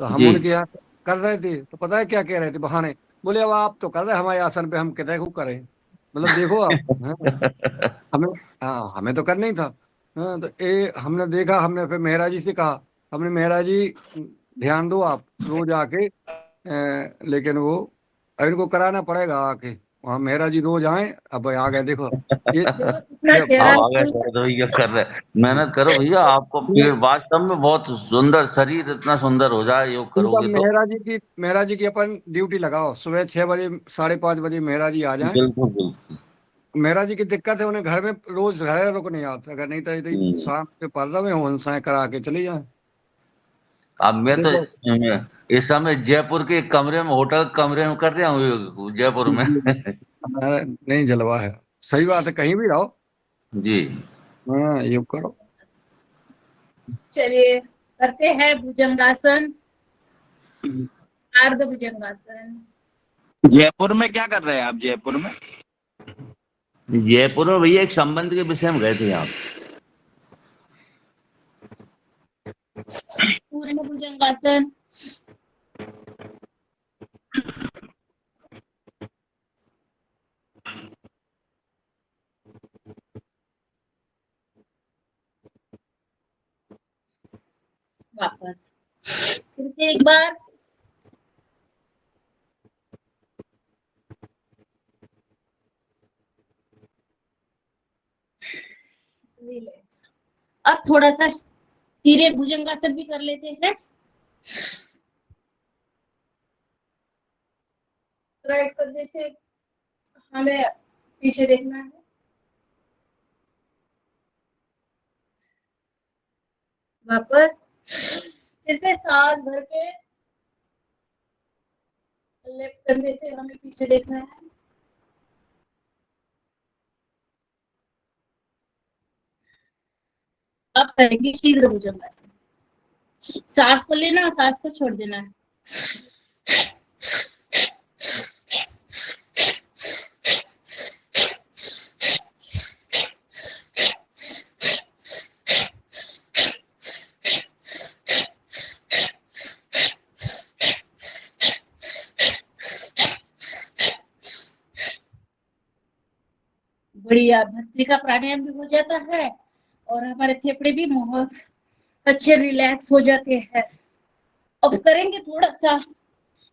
तो हम जी। उनके यहाँ कर रहे थे, तो पता है क्या कह रहे थे? बहाने बोले अब आप तो कर रहे हमारे आसन पे, हम कितने को करें, मतलब देखो आप। हाँ, हमें, हाँ हमें तो करना ही था। हाँ, तो ये हमने देखा, हमने फिर मेहरा जी से कहा, हमने मेहरा जी ध्यान दो आप रोज आके, लेकिन वो अब इनको कराना पड़ेगा आके, वहाँ मेहरा जी रोज आए, अब आ गए देखो ये देखो कितना ये चेहरा अब आ गए खुल शरद भैया कर रहे। मेहनत करो भैया, आपको ये- पेड़ वास्तव में बहुत सुंदर, शरीर इतना सुंदर हो जाए योग इनका करोगे तो। मेहरा जी की अपन ड्यूटी लगाओ, सुबह 6 बजे 5:30 बजे मेहरा जी आ जाए। बिल्कुल बिल्कुल। मेहरा जी की दिक्कत है, उन्हें घर में रोज घर रुक नहीं आता, अगर नहीं तो हम्म। शाम के पर्दा में हंसाएं करा के चली जाए। अब मैं तो देखो इस समय जयपुर के एक कमरे में, होटल कमरे में कर रहा हूँ योग, जयपुर में। हमारा नहीं जलवा है, सही बात है, कहीं भी रहो। जी। हाँ ये करो। चलिए करते हैं भुजंगासन, अर्ध भुजंगासन। जयपुर में क्या कर रहे हैं आप जयपुर में? जयपुर में भैया एक संबंध के विषय में गए थे आप। पूर्ण भुजंगासन। वापस फिर से एक बार। रिलैक्स। अब थोड़ा सा धीरे भुजंगासन भी कर लेते हैं। राइट कंधे से हमें पीछे देखना है। वापस फिर से सांस भर के लेफ्ट कंधे से हमें पीछे देखना है। अब करेंगे शीघ्र भुजंगासन। सांस को लेना, सांस को छोड़ देना है। बढ़िया, भस्त्रिका प्राणायाम भी हो जाता है और हमारे फेफड़े भी बहुत अच्छे रिलैक्स हो जाते हैं। अब करेंगे थोड़ा सा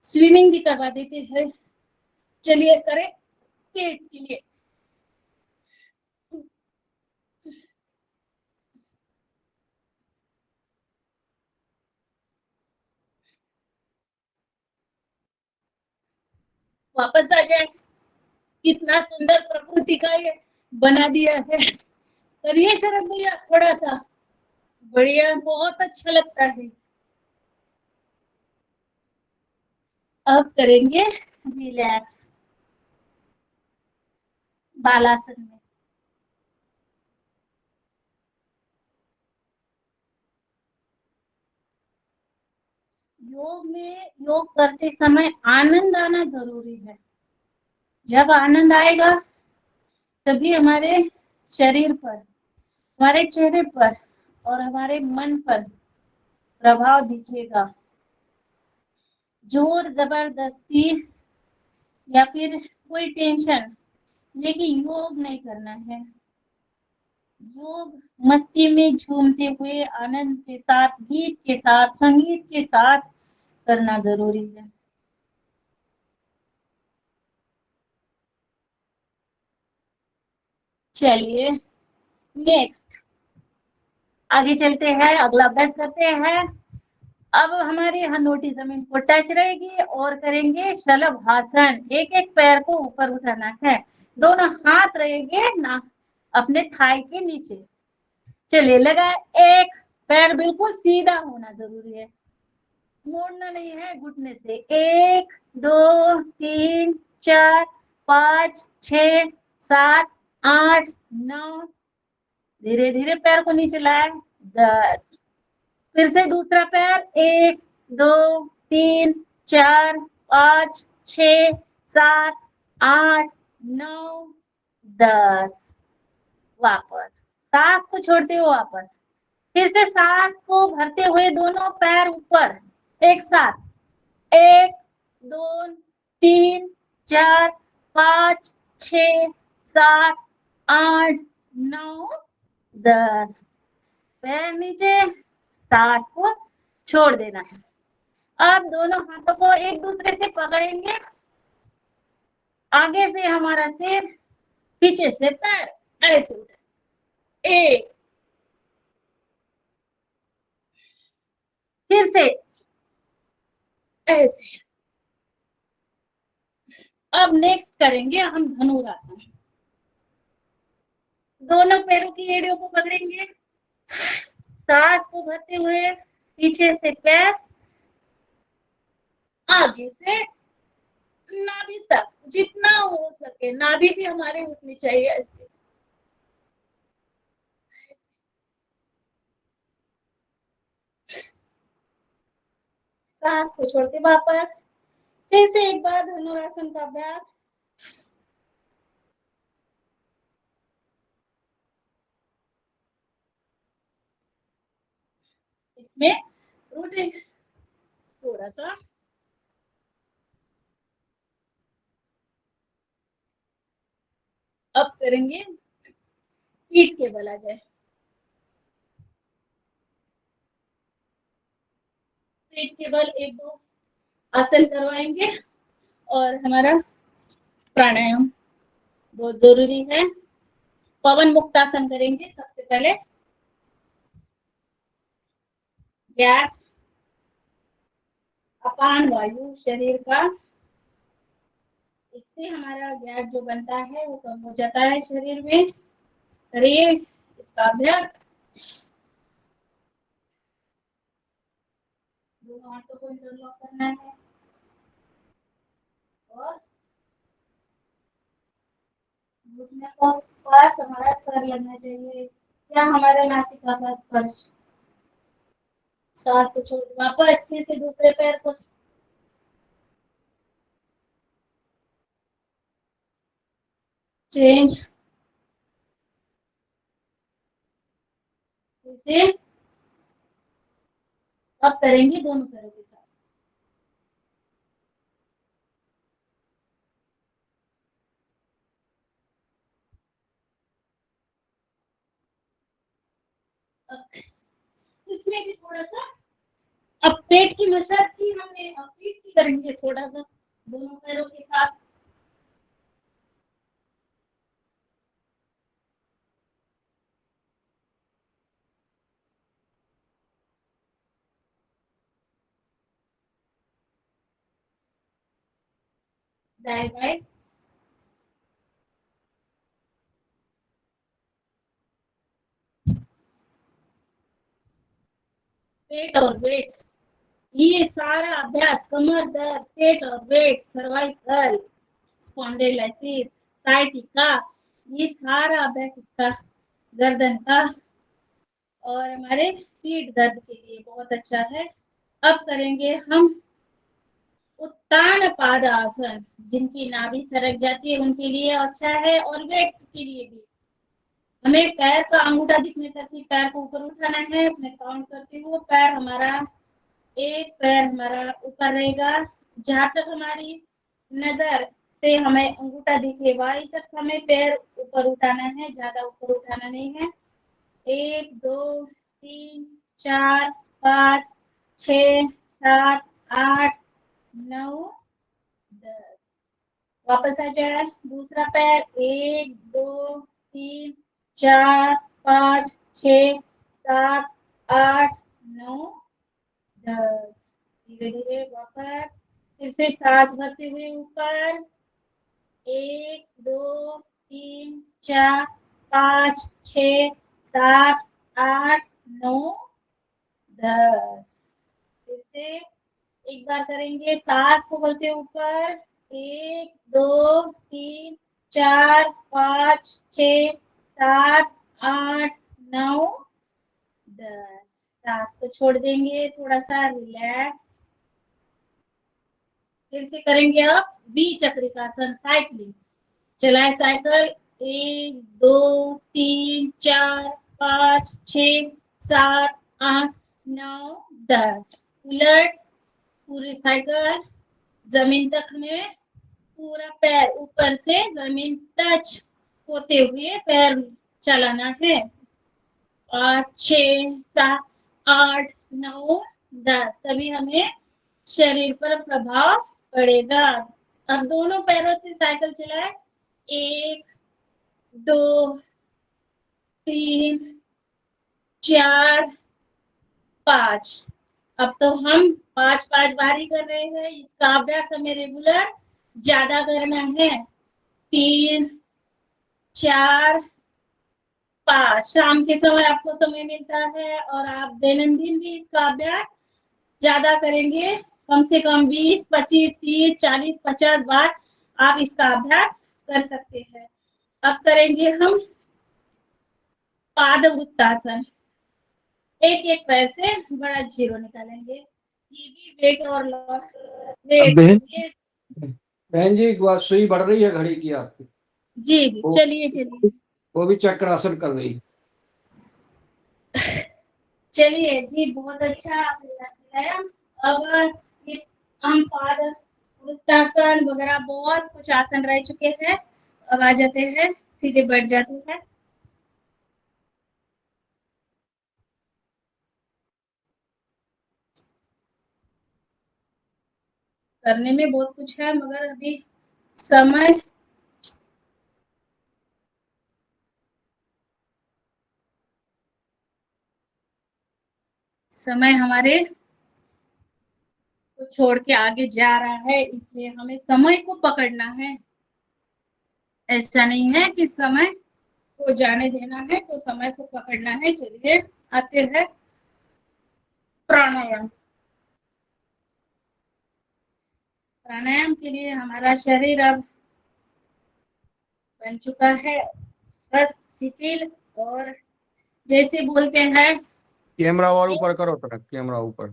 स्विमिंग भी करवा देते हैं। चलिए करें पेट के लिए। वापस आ जाए। कितना सुंदर प्रकृति का ये बना दिया है। करिए शरद भैया थोड़ा सा। बढ़िया, बहुत अच्छा लगता है। अब करेंगे रिलैक्स बालासन में। योग करते समय आनंद आना जरूरी है। जब आनंद आएगा तभी हमारे शरीर पर, हमारे चेहरे पर और हमारे मन पर प्रभाव दिखेगा। जोर जबरदस्ती या फिर कोई टेंशन लेके योग नहीं करना है। योग मस्ती में झूमते हुए, आनंद के साथ, गीत के साथ, संगीत के साथ करना जरूरी है। चलिए नेक्स्ट आगे चलते हैं, अगला अभ्यास करते हैं। अब हमारी हनोटी जमीन को टच रहेगी और करेंगे शलभासन। एक एक पैर को ऊपर उठाना है। दोनों हाथ रहेंगे ना अपने थाई के नीचे। चलिए लगा। एक पैर बिल्कुल सीधा होना जरूरी है, मोड़ना नहीं है घुटने से। 1 2 3 4 5 6 7 8 9। धीरे धीरे पैर को नीचे लाए। 10। फिर से दूसरा पैर। 1 2 3 4 5 6 7 8 9 10। वापस सांस को छोड़ते हो वापस। फिर से सांस को भरते हुए दोनों पैर ऊपर एक साथ। 1 2 3 4 5 6 7 8 9 10। पैर नीचे, सांस को छोड़ देना है। अब दोनों हाथों को एक दूसरे से पकड़ेंगे, आगे से हमारा सिर, पीछे से पैर, ऐसे उठे, एक, फिर से ऐसे। अब नेक्स्ट करेंगे हम धनुरासन। दोनों पैरों की एड़ियों को पकड़ेंगे, सांस को भरते हुए पीछे से पैर, आगे से नाभि तक, जितना हो सके। नाभि भी हमारे उठनी चाहिए ऐसे। सांस को छोड़ते वापस, फिर से एक बार धनुरासन का अभ्यास। इसमें रूटिंग थोड़ा सा अब करेंगे, पीठ के बल आ जाए, पीठ के बल 1-2 आसन करवाएंगे और हमारा प्राणायाम बहुत जरूरी है। पवन मुक्त आसन करेंगे सबसे पहले। गैस, अपान वायु शरीर का, इससे हमारा गैस जो बनता है वो कम हो जाता है शरीर में। करिए इसका अभ्यास। दोनों हाथों को इंटरलॉक करना है और घुटने को पास हमारा सर लगना चाहिए या हमारे नासिका का स्पर्श। सांस को छोड़ वापस फिर से दूसरे पैर को चेंज, फिर से अब करेंगे दोनों पैरों के साथ। अब इसमें भी थोड़ा सा अब पेट की मसाज की हमने, अब पीठ की करेंगे थोड़ा सा दोनों पैरों के साथ। दाएं बाएं, पेट और वेट, ये सारा अभ्यास कमर दर्द, पेट और वेट, सर्वाइकल, स्पॉन्डिलाइटिस, साइटिका, ये सारा अभ्यास इसका गर्दन का और हमारे पीठ दर्द के लिए बहुत अच्छा है। अब करेंगे हम उत्तान पाद आसन। जिनकी नाभि सरक जाती है उनके लिए अच्छा है और वेट के लिए भी। हमें पैर का अंगूठा दिखने तक ही पैर को ऊपर उठाना है। मैं काउंट करती हूँ, पैर हमारा, एक पैर हमारा ऊपर रहेगा, जहां तक हमारी नजर से हमें अंगूठा दिखे वहीं तक हमें पैर ऊपर उठाना है, ज्यादा ऊपर उठाना नहीं है। 1 2 3 4 5 6 7 8 9 10। वापस आ जाए, दूसरा पैर, 1 2 3 4 5 6 7 8 9 10। धीरे धीरे वापस, फिर से सांस भरते हुए ऊपर, 1 2 3 4 5 6 7 8 9 10। फिर से एक बार करेंगे, सांस को भरते ऊपर, 1 2 3 4 5 6 7 8 9 10। सांस को छोड़ देंगे, थोड़ा सा रिलैक्स। फिर से करेंगे अब द्विचक्रिकासन, साइकिलिंग। चलाए साइकिल, 1 2 3 4 5 6 7 8 9 10। उलट पूरी साइकिल जमीन तक हमें पूरा पैर ऊपर से जमीन टच होते हुए पैर चलाना है। 5, 6, 7, 8, 9, 10 तभी हमें शरीर पर प्रभाव पड़ेगा। अब दोनों पैरों से साइकिल चलाए। 1, 2, 3, 4, 5। अब तो हम 5-5 बार ही कर रहे हैं। इसका अभ्यास हमें रेगुलर ज्यादा करना है। 3, 4, 5 शाम के समय आपको समय मिलता है और आप दैनंदिन भी इसका अभ्यास ज्यादा करेंगे। कम से कम 20, 25, 30, 40, 50 बार आप इसका अभ्यास कर सकते हैं। अब करेंगे हम पादवृत्तासन। एक पैर से बड़ा जीरो निकालेंगे। ये भी वेट और लॉस अब वेट बहन ये बहन जी एक बात सुई बढ़ रही है घड़ी की आपकी। जी जी वो चलिए वो भी चक्रासन कर रही। चलिए जी बहुत अच्छा आपने बताया। अब ये हम पाद वृत्तासन वगैरह बहुत कुछ आसन रह चुके हैं। अब आ जाते हैं सीधे बैठ जाते हैं। करने में बहुत कुछ है मगर अभी समय समय हमारे को छोड़ के आगे जा रहा है, इसलिए हमें समय को पकड़ना है। ऐसा नहीं है कि समय को जाने देना है, तो समय को पकड़ना है। चलिए आते हैं प्राणायाम। प्राणायाम के लिए हमारा शरीर अब बन चुका है स्वस्थ, शिथिल और जैसे बोलते हैं कैमरा और ऊपर करो, तरफ कैमरा ऊपर।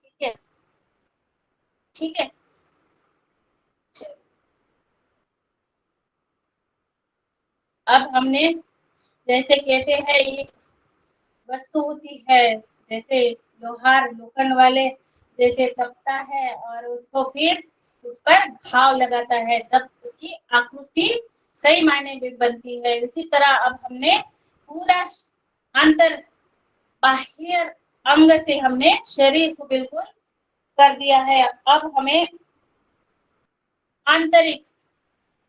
ठीक है ठीक है। अब हमने जैसे कहते हैं एक वस्तु होती है, जैसे लोहार लोखंड वाले जैसे तपता है और उसको फिर उस पर घाव लगाता है, तब उसकी आकृति सही मायने में बनती है। इसी तरह अब हमने पूरा अंतर बाह्य अंग से हमने शरीर को बिल्कुल कर दिया है। अब हमें आंतरिक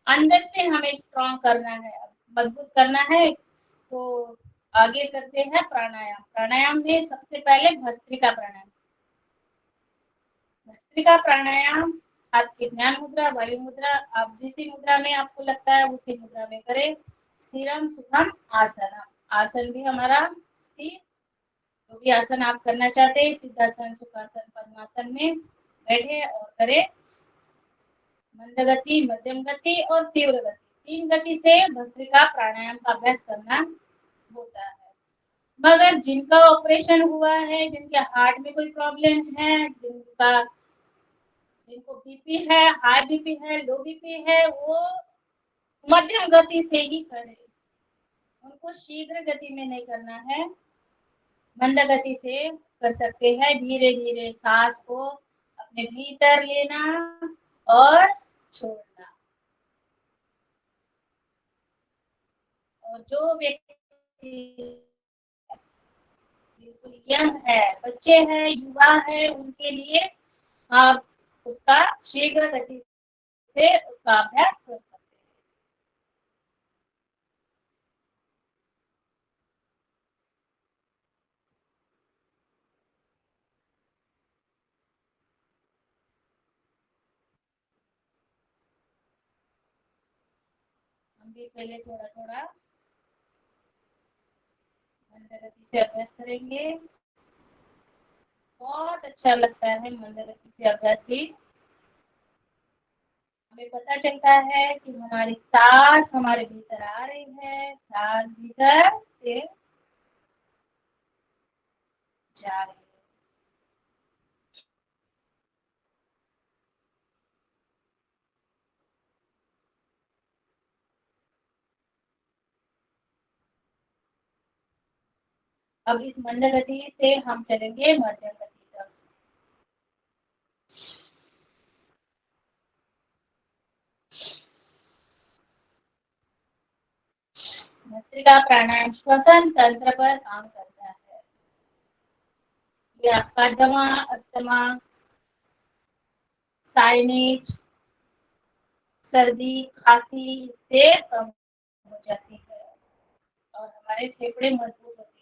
अंदर से हमें स्ट्रॉन्ग करना है, मजबूत करना है। तो आगे करते हैं प्राणायाम। प्राणायाम में सबसे पहले भस्त्रिका प्राणायाम। भस्त्रिका प्राणायाम हाथ की ध्यान मुद्रा, वायु मुद्रा, आप जिस मुद्रा में आपको लगता है उसी मुद्रा में करें। स्थिरम सुखम आसन। आसन भी हमारा स्थिर, जो भी आसन आप करना चाहते हैं, सिद्धासन, सुखासन, पद्मासन में बैठे और करें। मंद गति, मध्यम गति और तीव्र गति, 3 गति से भस्त्रिका प्राणायाम का अभ्यास करना होता है। मगर जिनका ऑपरेशन हुआ है, जिनके हार्ट में कोई प्रॉब्लम है, जिनको बीपी है, हाई बीपी है, लो बीपी है, वो मध्यम गति से ही करें। उनको शीघ्र गति में नहीं करना है, मंद गति से कर सकते हैं। धीरे धीरे सांस को अपने भीतर लेना और छोड़ना। और जो व्यक्ति बिल्कुल यंग है, बच्चे हैं, युवा है, उनके लिए आप उसका शीघ्र गति से उसका अभ्यास कर सकते हैं। हम भी पहले थोड़ा थोड़ा मंद गति से अभ्यास करेंगे। बहुत अच्छा लगता है मंद गति से अभ्यास भी। हमें पता चलता है कि हमारी सांस हमारे भीतर आ रही है, सांस भीतर से जा रही है। अब इस मंद गति से हम चलेंगे मध्यम गति तक। भस्त्रिका प्राणायाम श्वसन तंत्र पर काम करता है। ये आपका दमा, अस्थमा, साइनेज, सर्दी, खांसी से कम हो जाती है और हमारे फेफड़े मजबूत होते हैं।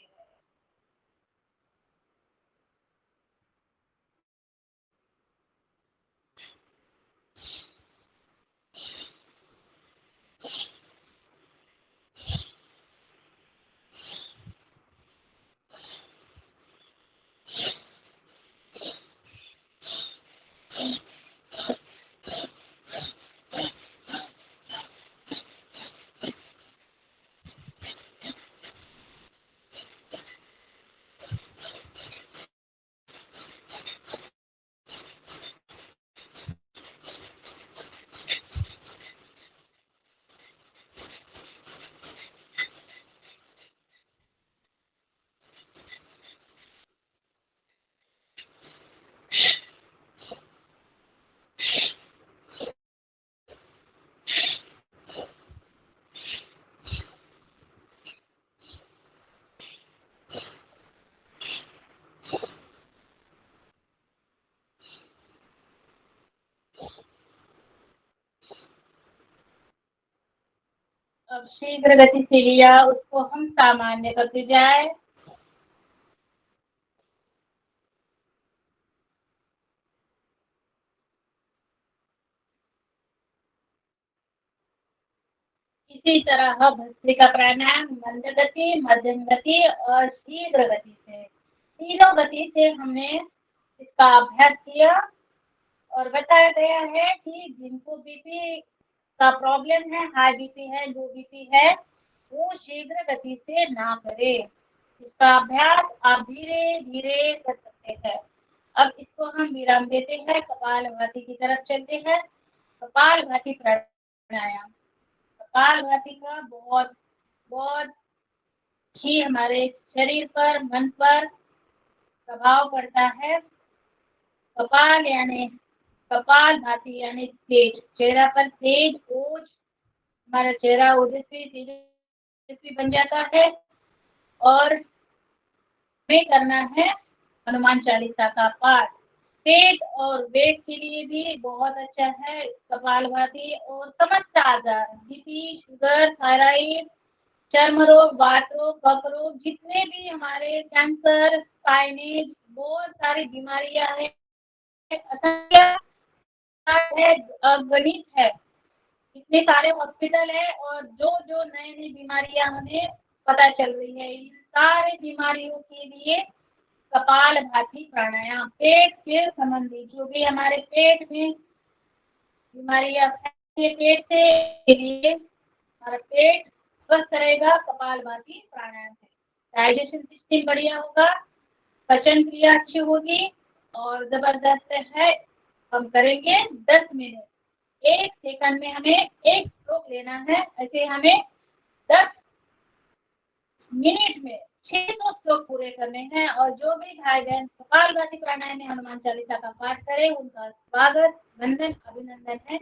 अब शीघ्र गति से लिया, उसको हम सामान्य करते जाए। इसी तरह भस्त्रिका प्राणायाम मंद गति, मध्यम गति और शीघ्र गति से, तीनों गति से हमने इसका अभ्यास किया और बताया गया है कि जिनको बीपी का प्रॉब्लम है, हाई बीपी है, लो बीपी है, वो शीघ्र गति से ना करे। इसका अभ्यास आप धीरे धीरे कर सकते हैं। अब इसको हम विराम देते हैं, कपालभाति की तरफ चलते हैं। कपालभाति प्राणायाम, कपालभाति का बहुत बहुत ही हमारे शरीर पर, मन पर प्रभाव पड़ता है। कपालभाति यानी तेज, चेहरा पर तेज ओज, हमारा चेहरा ओजस्वी तेजस्वी बन जाता है। और हमें करना है हनुमान चालीसा का पाठ। पेट और वेट के लिए भी बहुत अच्छा है कपालभाति। और समस्त आजार, बीपी, शुगर, थायराइड, चर्म रोग, वात रोग, कफ रोग, जितने भी हमारे कैंसर, साइनेज, बहुत सारी बीमारियां हैं, असंख्य है, अगणित है, इतने सारे हॉस्पिटल है और जो जो नई नई बीमारियां हमें पता चल रही है, इन सारे बीमारियों के लिए कपालभाति प्राणायाम, पेट से संबंधित जो भी हमारे पेट में बीमारियां पेट से के लिए हमारा पेट स्वस्थ रहेगा कपालभाति प्राणायाम से। डाइजेशन सिस्टम बढ़िया होगा, पाचन क्रिया अच्छी होगी और जबरदस्त है। हम करेंगे 10 मिनट, 1 सेकंड में हमें 1 स्ट्रोक लेना है। ऐसे हमें 10 मिनट में 600 श्लोक पूरे करने हैं। और जो भी भाई बहन कपालभाति प्राणायाम में हनुमान चालीसा का पाठ करें, उनका स्वागत, वंदन, अभिनंदन है।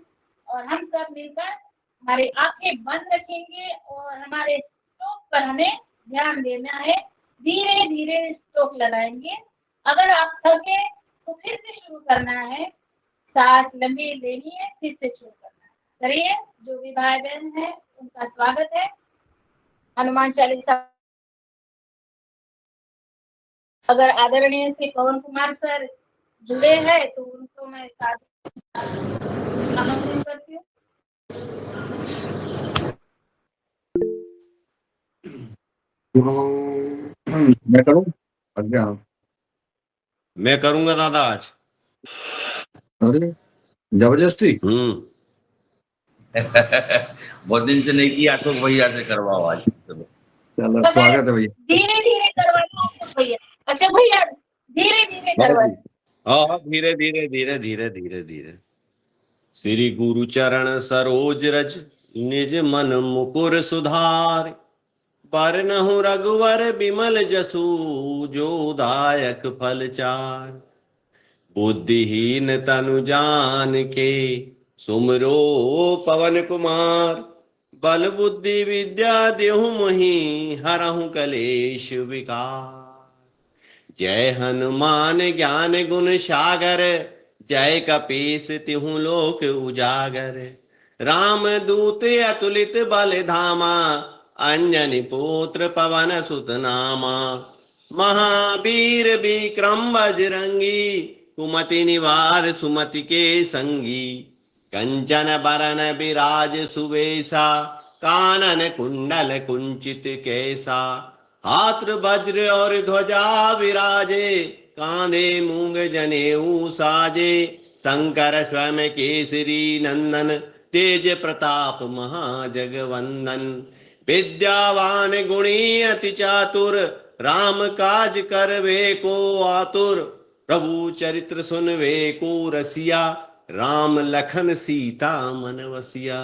और हम सब मिलकर हमारी आंखें बंद रखेंगे और हमारे स्ट्रोक पर हमें ध्यान देना है। धीरे धीरे स्ट्रोक लगाएंगे। अगर आप थके तो फिर से शुरू करना है, सांस लंबी लेनी है, फिर से शुरू करना है। करिए, जो भी भाई बहन है उनका स्वागत है। हनुमान चालीसा अगर आदरणीय श्री पवन कुमार सर जुड़े हैं तो उनको मैं आमंत्रित करती हूँ। मैं करूँ? अच्छा, मैं करूंगा दादा आज। अरे जबरदस्ती। बहुत दिन से नहीं किया तो भैया से करवाओ आज। चलो चलो, स्वागत है भैया। धीरे धीरे करवाना भैया। अच्छा भैया, धीरे धीरे करवाना। हाँ, धीरे धीरे धीरे धीरे धीरे धीरे। श्री गुरु चरण सरोज रज, निज मन मुकुर सुधार। बरनहु रघुवर बिमल जसु, जो दायक फल चार। बुद्धिहीन तनु जान के, सुमरो पवन कुमार। बल बुद्धि विद्या देहु मोहि हरहु कलेश विकार। जय हनुमान ज्ञान गुण सागर, जय कपीस तिहु लोक उजागर। राम दूत अतुलित बल धामा, अंजनी पुत्र पवन सुत नामा। महावीर विक्रम बजरंगी, कुमति निवार सुमति के संगी। कंचन बरन विराज सुवेशा, कानन कुंडल कुंचित कैसा। हाथ वज्र और ध्वजा विराजे, कांधे मूंग जनेऊ साजे। शंकर स्वयं केसरी नंदन, तेज प्रताप महाजगवंदन। विद्यावान गुणी अति चातुर, राम काज करवे को आतुर। प्रभु चरित्र सुनवे को रसिया, राम लखन सीता मन वसिया।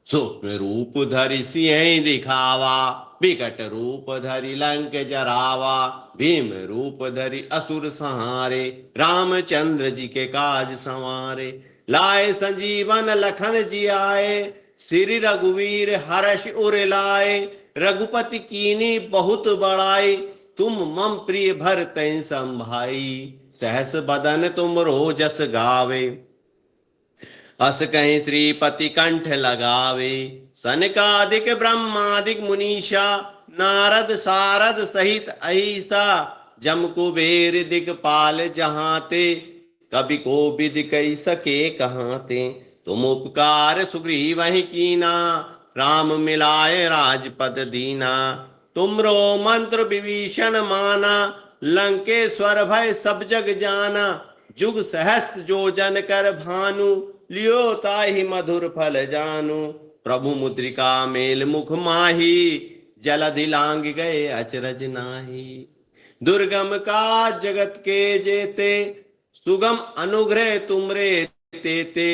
सूक्ष्म रूप धरि सिंह दिखावा, विकट रूप धरि लंक जरावा। भीम रूप धरि असुर संहारे, रामचंद्र जी के काज संवारे। लाए संजीवन लखन जी आए, श्री रघुवीर हर्ष उर लाए। रघुपति कीनी बहुत बड़ाई, तुम मम प्रिय भरतहि संभाई। सहस बदन तुम रोजस गावे, अस कहीं श्रीपति कंठ लगावे। सनकादिक ब्रह्मादिक मुनीषा, नारद सारद सहित अहिसा। जम कुबेर दिगपाल जहाते, कवि को विद कही सके कहाते। तुम उपकार सुग्रीवहि कीना, राम मिलाए राजपद दीना। तुमरो मंत्र विभीषण माना, लंकेश्वर भय सब जग जाना। जुग सहस्र जो जन कर भानु, लियो ताहि मधुर फल जानू। प्रभु मुद्रिका मेल मुख माही, जलधि लांग गए अचरज नाही। दुर्गम का जगत के जेते, सुगम अनुग्रह तुमरे तेते।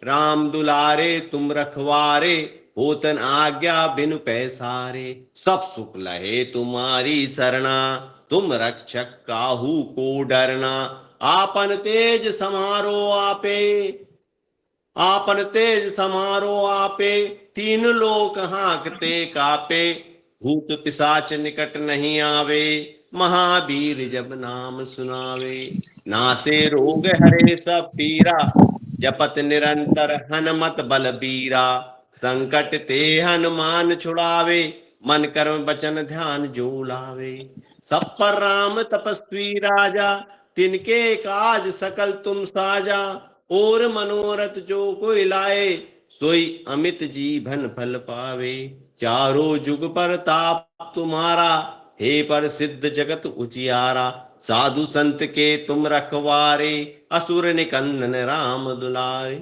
राम दुलारे तुम रखवारे, होतन आज्ञा बिनु पैसारे। सब सुख लहे तुम्हारी सरना, तुम रक्षक काहू को डरना। आपन तेज समारो आपे, आपन तेज समारो आपे। तीन लोक हाँकते कापे, भूत पिशाच निकट नहीं आवे। महावीर जब नाम सुनावे, नासे रोग हरे सब पीरा। जपत निरंतर हनुमत बलबीरा। संकट ते हनुमान छुड़ावे, मन कर्म वचन ध्यान जो लावे। सब पर राम तपस्वी राजा, तिनके काज सकल तुम साजा। और मनोरथ जो कोई लाए, सोई अमित जीवन फल पावे। चारों जुग पर ताप तुम्हारा, हे पर सिद्ध जगत उजियारा। साधु संत के तुम रखवारे, असुर निकंदन राम दुलारे।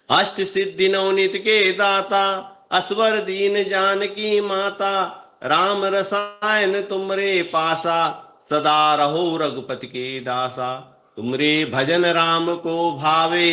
अष्ट सिद्धि नवनीत के दाता, असवर दीन जानकी माता। राम रसायन तुमरे पासा, सदा रहो रघुपति के दासा। तुमरे भजन राम को भावे,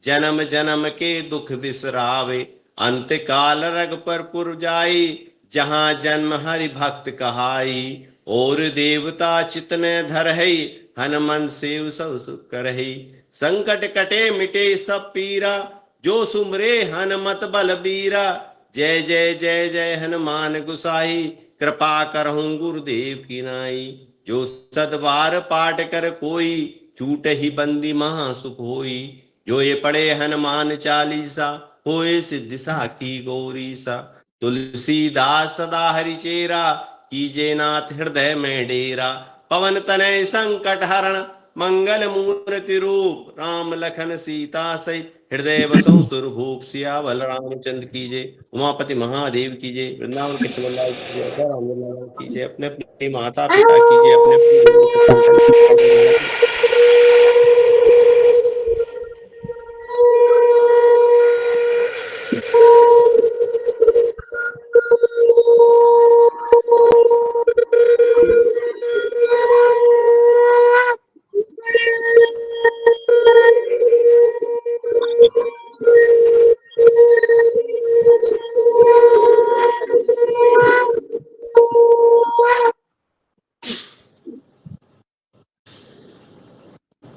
जन्म जन्म के दुख बिसरावे। अंत काल रघुपर पुर जाई, जहाँ जन्म हरि भक्त कहाई। और देवता चितने धरहि, हनुमंत सेव सब सुख करहि। संकट कटे मिटे सब पीरा, जो सुमरे हनुमत बलबीरा। जय जय जय जय हनुमान गुसाई, कृपा करहूं गुरुदेव की नाई। जो सदबार पाठ कर कोई, छूट ही बंदी महा सुख होई। जो ये पढ़े हनुमान चालीसा, होए सिद्धि साखी गौरीसा। तुलसीदास सदा हरिचेरा, कीजे नाथ हृदय में डेरा। पवन तनय संकट हरण, मंगल मूर्ति रूप। राम लखन सीता सहित, हृदय बसों सुरभूप। सियावल रामचंद्र की जय, उमापति महादेव की जय। वृंदावन कृष्ण लाल की जय, राम की जय। अपने अपने माता पिता की जय, अपने अपने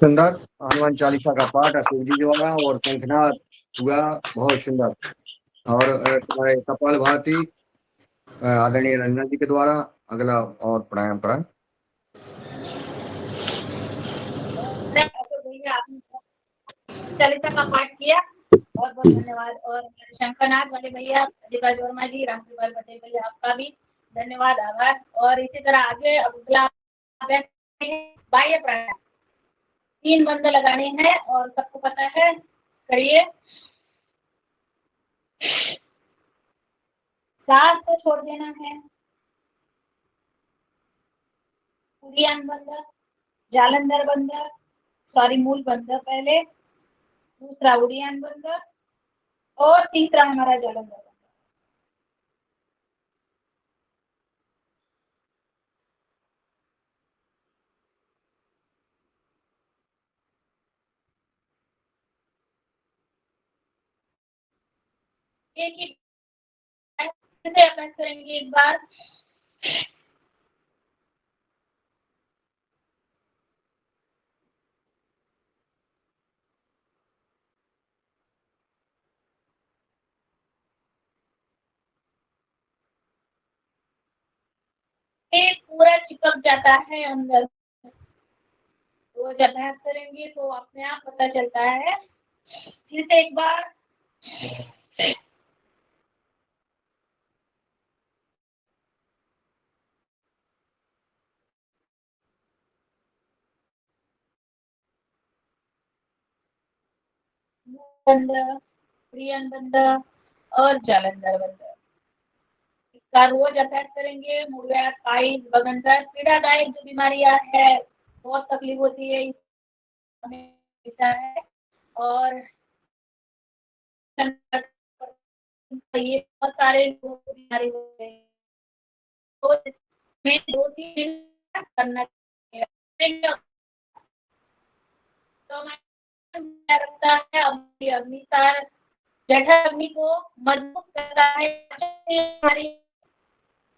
सुंदर हनुमान चालीसा का पाठ अशोक जी द्वारा और शंखनाद हुआ, बहुत सुंदर। और तुम्हारे कपालभाति आदरणीय रंजन जी के द्वारा अगला और प्राणायाम कराएं। तो भैया आपने चालीसा का पाठ किया, बहुत बहुत धन्यवाद। और शंकरनाथ वाले भैया, अधिका वर्मा जी, रामकृपाल पटेल भैया, आपका भी धन्यवाद, आभार। और इसी तरह आगे अगला बाह्य प्राणायाम 3 बंद लगाने हैं और सबको पता है, करिए। सांस को छोड़ देना है। उड़ियान बंद, जालंधर बंद, सॉरी मूल बंद पहले, दूसरा उड़ियान बंद और तीसरा हमारा जालंधर बंद। एक ही से अभ्यास करेंगे एक बार। ये पूरा चिपक जाता है अंदर। रोज अभ्यास करेंगे तो अपने आप पता चलता है। फिर से एक बार। बंद, प्रियन बंद और जालंधर बंद। इसका रोज अभ्यास करेंगे। मुड़िया, काइल, बगंदर, पीड़ादायक जो बीमारियां है, बहुत तकलीफ होती है, हमें होता है। और ये बहुत सारे लोगों को बीमारी होती है, तो इसमें 2-3 दिन करना चाहिए। तो क्या रखता है, अग्निसार जठर अग्नि को मजबूत करता है, हमारी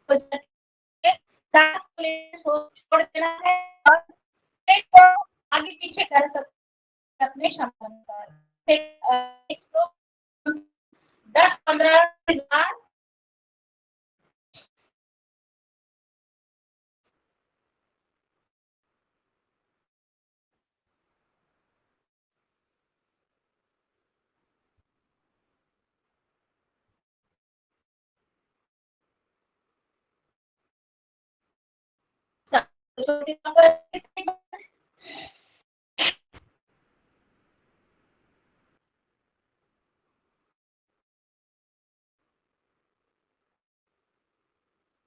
सांस को लेकर छोड़ देना है और पेट को आगे पीछे कर सकते हैं अपने क्षमता अनुसार। 10-15 बार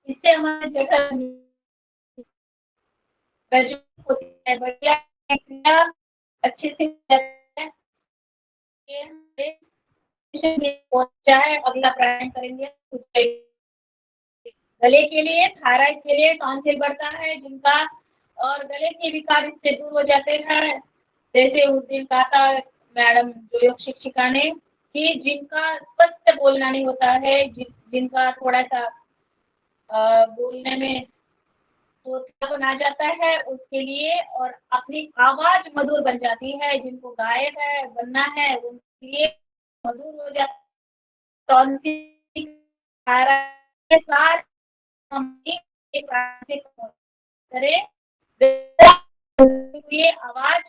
इससे हमारे जठर होती है, बढ़िया क्रिया अच्छे से चाहे अगला प्राणायाम करेंगे। गले के लिए, थायराइड के लिए, टॉन्सिल बढ़ता है जिनका, और गले के विकार इससे दूर हो जाते हैं। जैसे उस दिन कहा था मैडम जो योग शिक्षिका ने कि जिनका स्पष्ट बोलना नहीं होता है, जिनका थोड़ा सा बोलने में तोतलापन आ जाता है, उसके लिए, और अपनी आवाज मधुर बन जाती है, जिनको गायक है बनना है उनके लिए मधुर हो जाता है। टॉन्सिल, थायराइड के साथ हम एक करें, ये आवाज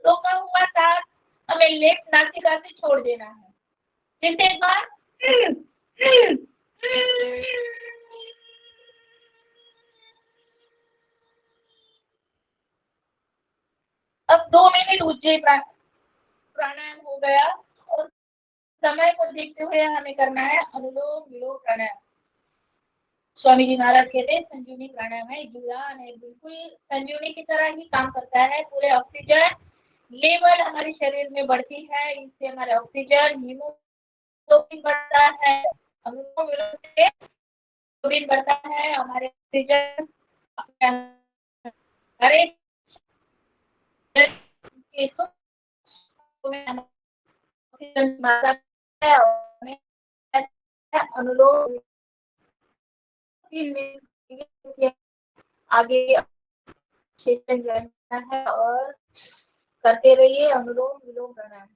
रोका हुआ सांस हमें लेफ्ट नासिका से छोड़ देना है। फिर से एक बार। अब 2 मिनट उज्जैन प्राणायाम हो गया और समय को देखते हुए हमें करना है अनुलोम विलोम प्राणायाम। स्वामी जी महाराज कहते हैं संजीवनी प्राणायाम है, जुड़ान है, बिल्कुल संजीवनी की तरह ही काम करता है। पूरे ऑक्सीजन लेवल हमारे शरीर में बढ़ती है, इससे हमारे ऑक्सीजन हीमोग्लोबिन बढ़ता है, अनुलोम विलोम से हीमोग्लोबिन बढ़ता है, हमारे ऑक्सीजन हर एक माता है और अनुलोम आगे सेशन करना है और करते रहिए अनुलोम विलोम प्राणायाम।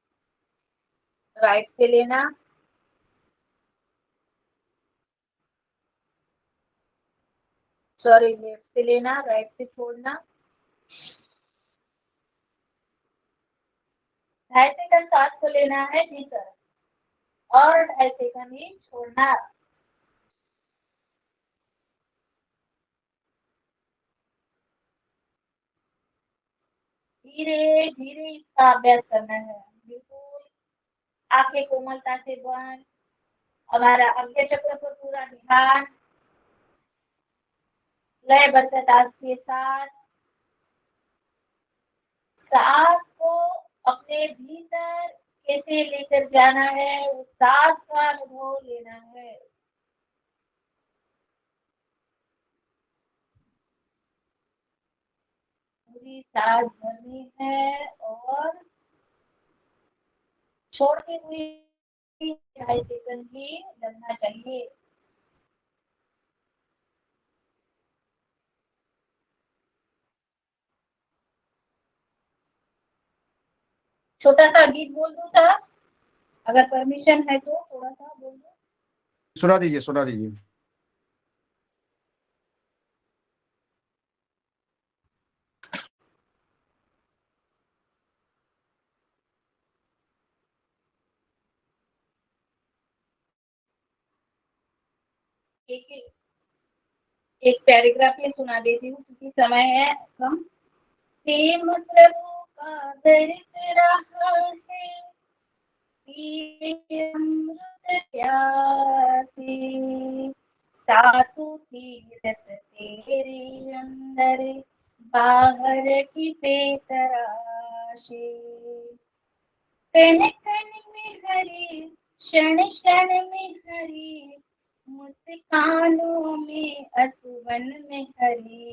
राइट से लेना, सॉरी लेफ्ट से लेना, राइट से छोड़ना। 2.5 सेकंड सांस को लेना है भीतर और 2.5 सेकंड ही छोड़ना। धीरे धीरे इसका अभ्यास करना है। बिल्कुल आंखें कोमलता से बंद, हमारा आज्ञा चक्र पर पूरा ध्यान, लय बरकरार के साथ सांस को अपने भीतर कैसे लेकर जाना है, उस सांस का अनुभव लेना है। पूरी सांस भरनी है और छोड़ते हुए 2.5 सेकंड ही लगना चाहिए। छोटा सा गीत बोल दूं था, अगर परमिशन है तो थोड़ा सा बोल दो। सुना दीजिए, सुना दीजिए। एक पैराग्राफ में सुना देती हूँ क्योंकि समय है कम। प्रेम प्रभु का दरिद्र रहा है, पिए अमृत प्यासे, सातु तीरथ तेरे अंदर, बाहर की बेतराशे। कण कण में हरि, क्षण क्षण में हरि, मुस्कानों में असुवन में हरि।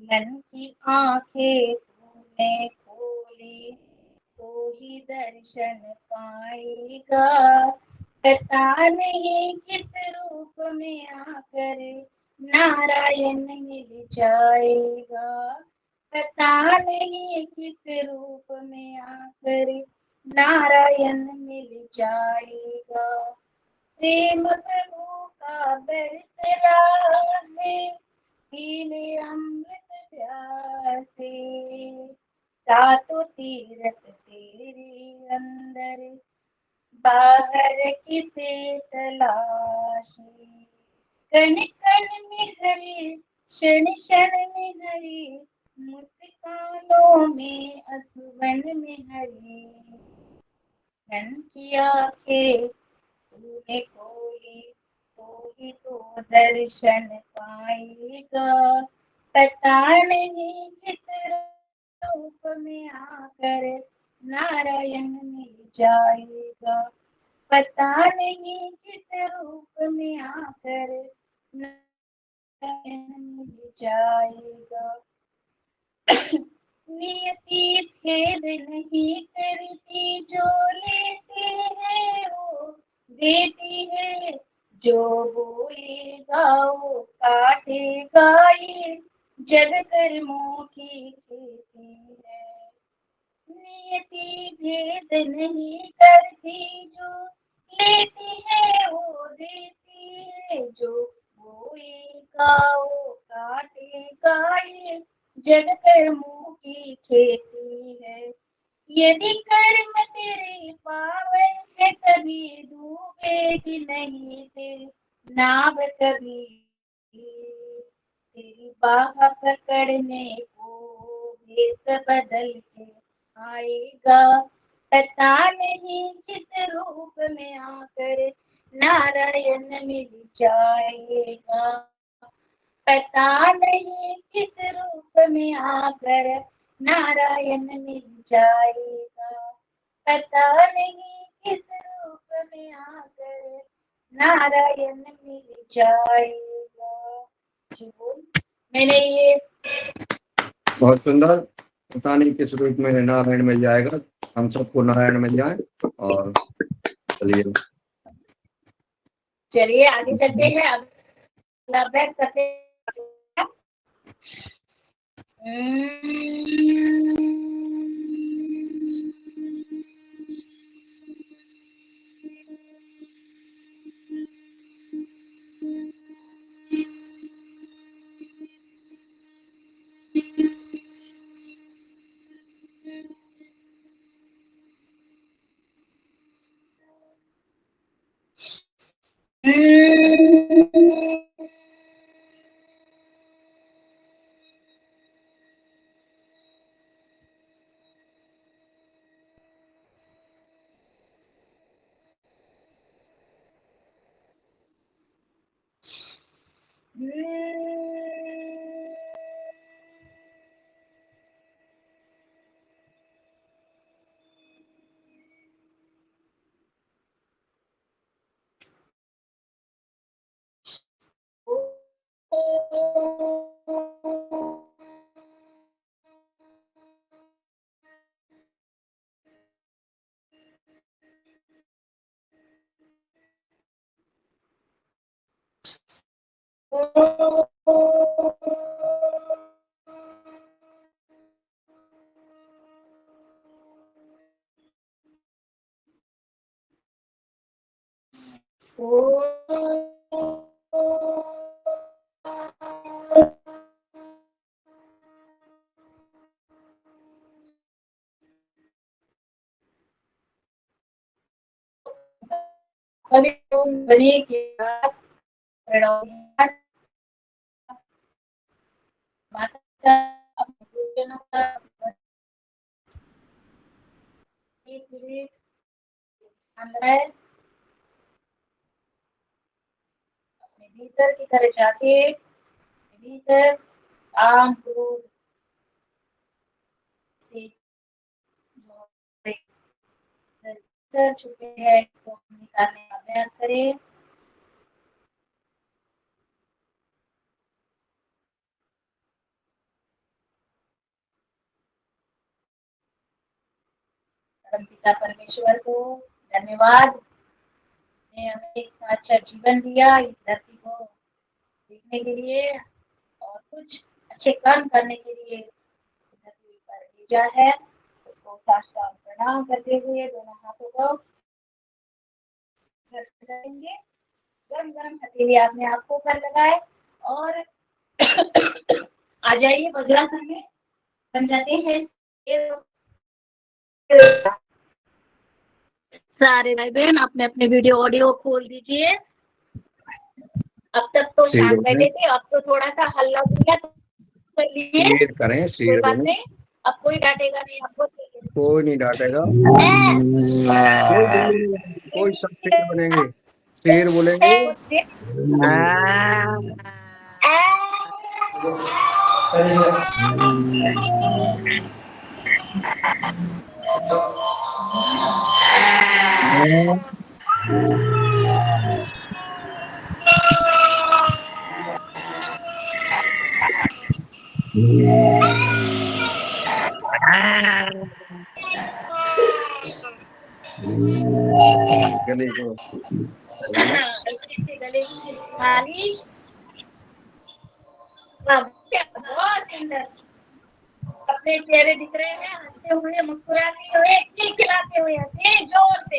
मन की आंखें तूने खोली तो ही दर्शन पाएगा, पता नहीं किस रूप में आकर नारायण मिल जाएगा, पता नहीं किस रूप में आकर नारायण मिल जाएगा। प्रेम प्रभु का बरसरा है, पीले अमृत प्यासे, सातों तीरथ तेरे अंदर, बाहर किसे तलाशी। कण कण में हरि, क्षण क्षण में हरि, मुस्कानों में असुवन में हरि। मन की आंखें तूने खोली तो ही तो दर्शन पाएगा, पता नहीं किस रूप में आकर नारायण मिल जाएगा, पता नहीं किस रूप में आकर नारायण मिल जाएगा। नियति भेद नहीं करती, जो लेती है वो देती है, जो बोएगा वो काटेगा, ये जग कर्मों की खेती है। नियति भेद नहीं करती, जो लेती है वो देती है, जो बोएगा वो काटेगा, ये जग कर्मों की खेती है। यदि कर्म तेरे पावन है कभी डूबेगी नहीं तेरी नाव कभी, तेरी बाह पकड़ने को भेष बदल के आएगा, पता नहीं किस रूप में आकर नारायण मिल जाएगा, पता नहीं किस रूप में आकर नारायण मिल जाएगा, पता नहीं किस रूप में आकर नारायण मिल जाएगा। मैंने ये बहुत सुंदर। पता नहीं किस रूप में नारायण मिल जाएगा। हम सबको नारायण मिल जाए। और चलिए चलिए आगे चलते हैं। अब अभ्यास करते हैं। बने के बाद माता एक मिनट अंदर अपने भीतर की तरफ जाके भीतर काम क्रोध से जो भीतर छुपे हैं तो हम निकालने का अभ्यास करें। परम पिता परमेश्वर को धन्यवाद, ने हमें एक अच्छा जीवन दिया इस धरती को देखने के लिए और कुछ अच्छे कर्म करने के लिए धरती पर भेजा है। उसको साष्टांग प्रणाम करते हुए दोनों हाथों को करेंगे। गरम गरम हथेली आपने आपको पर लगाए और आ जाइए वज्रासन में बन जाते हैं। सारे भाई बहन अपने अपने वीडियो ऑडियो खोल दीजिए। अब तक तो शांत बैठे थे, अब तो थोड़ा सा हल्ला गुल्ला कर लिए। शेयर करें, कोई शेयर बात करें। नहीं, अब कोई डांटेगा नहीं आपको। कोई नहीं डांटेगा, कोई सब शेर बनेंगे, शेर बोलेंगे। गले को गले की मालिश बहुत सुंदर अपने चेहरे दिख रहे हैं, हंसते हुए मुस्कुराते हुए खिलाते हुए हंसे जोर से।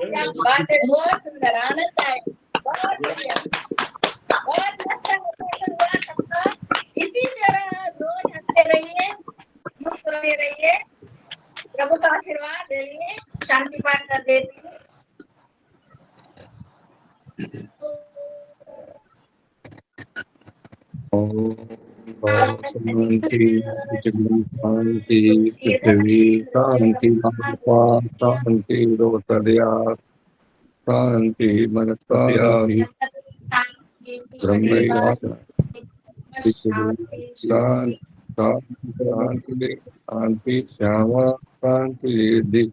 क्या बात है, बहुत सुंदर, आनंद आए, बहुत बढ़िया, बहुत अच्छा हुआ सबका। इसी तरह रोज हंसते रहिए, मुस्कुराते रहिए, प्रभु का आशीर्वाद रहिए। शांति पाठ कर देती हूँ। ओम शांति शांति पृथ्वी शांति आकाश शांति रोतरिया शांति मनस्या ब्रह्म शांति शांति शांति श्यामा शांति दि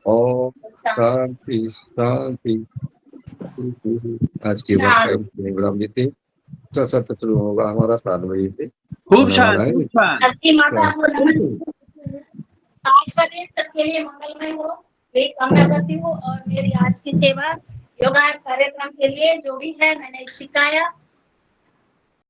ओम शांति शांति। आज की बात प्रोग्राम जी थी सत्र शुरू होगा हमारा 7 बजे से। खूब छान खूप छान। धरती माता को नमन। आज का दिन सबके लिए मंगलमय हो, मैं कामना करती हूँ। और मेरी आज की सेवा योगा कार्यक्रम के लिए जो भी है मैंने सिखाया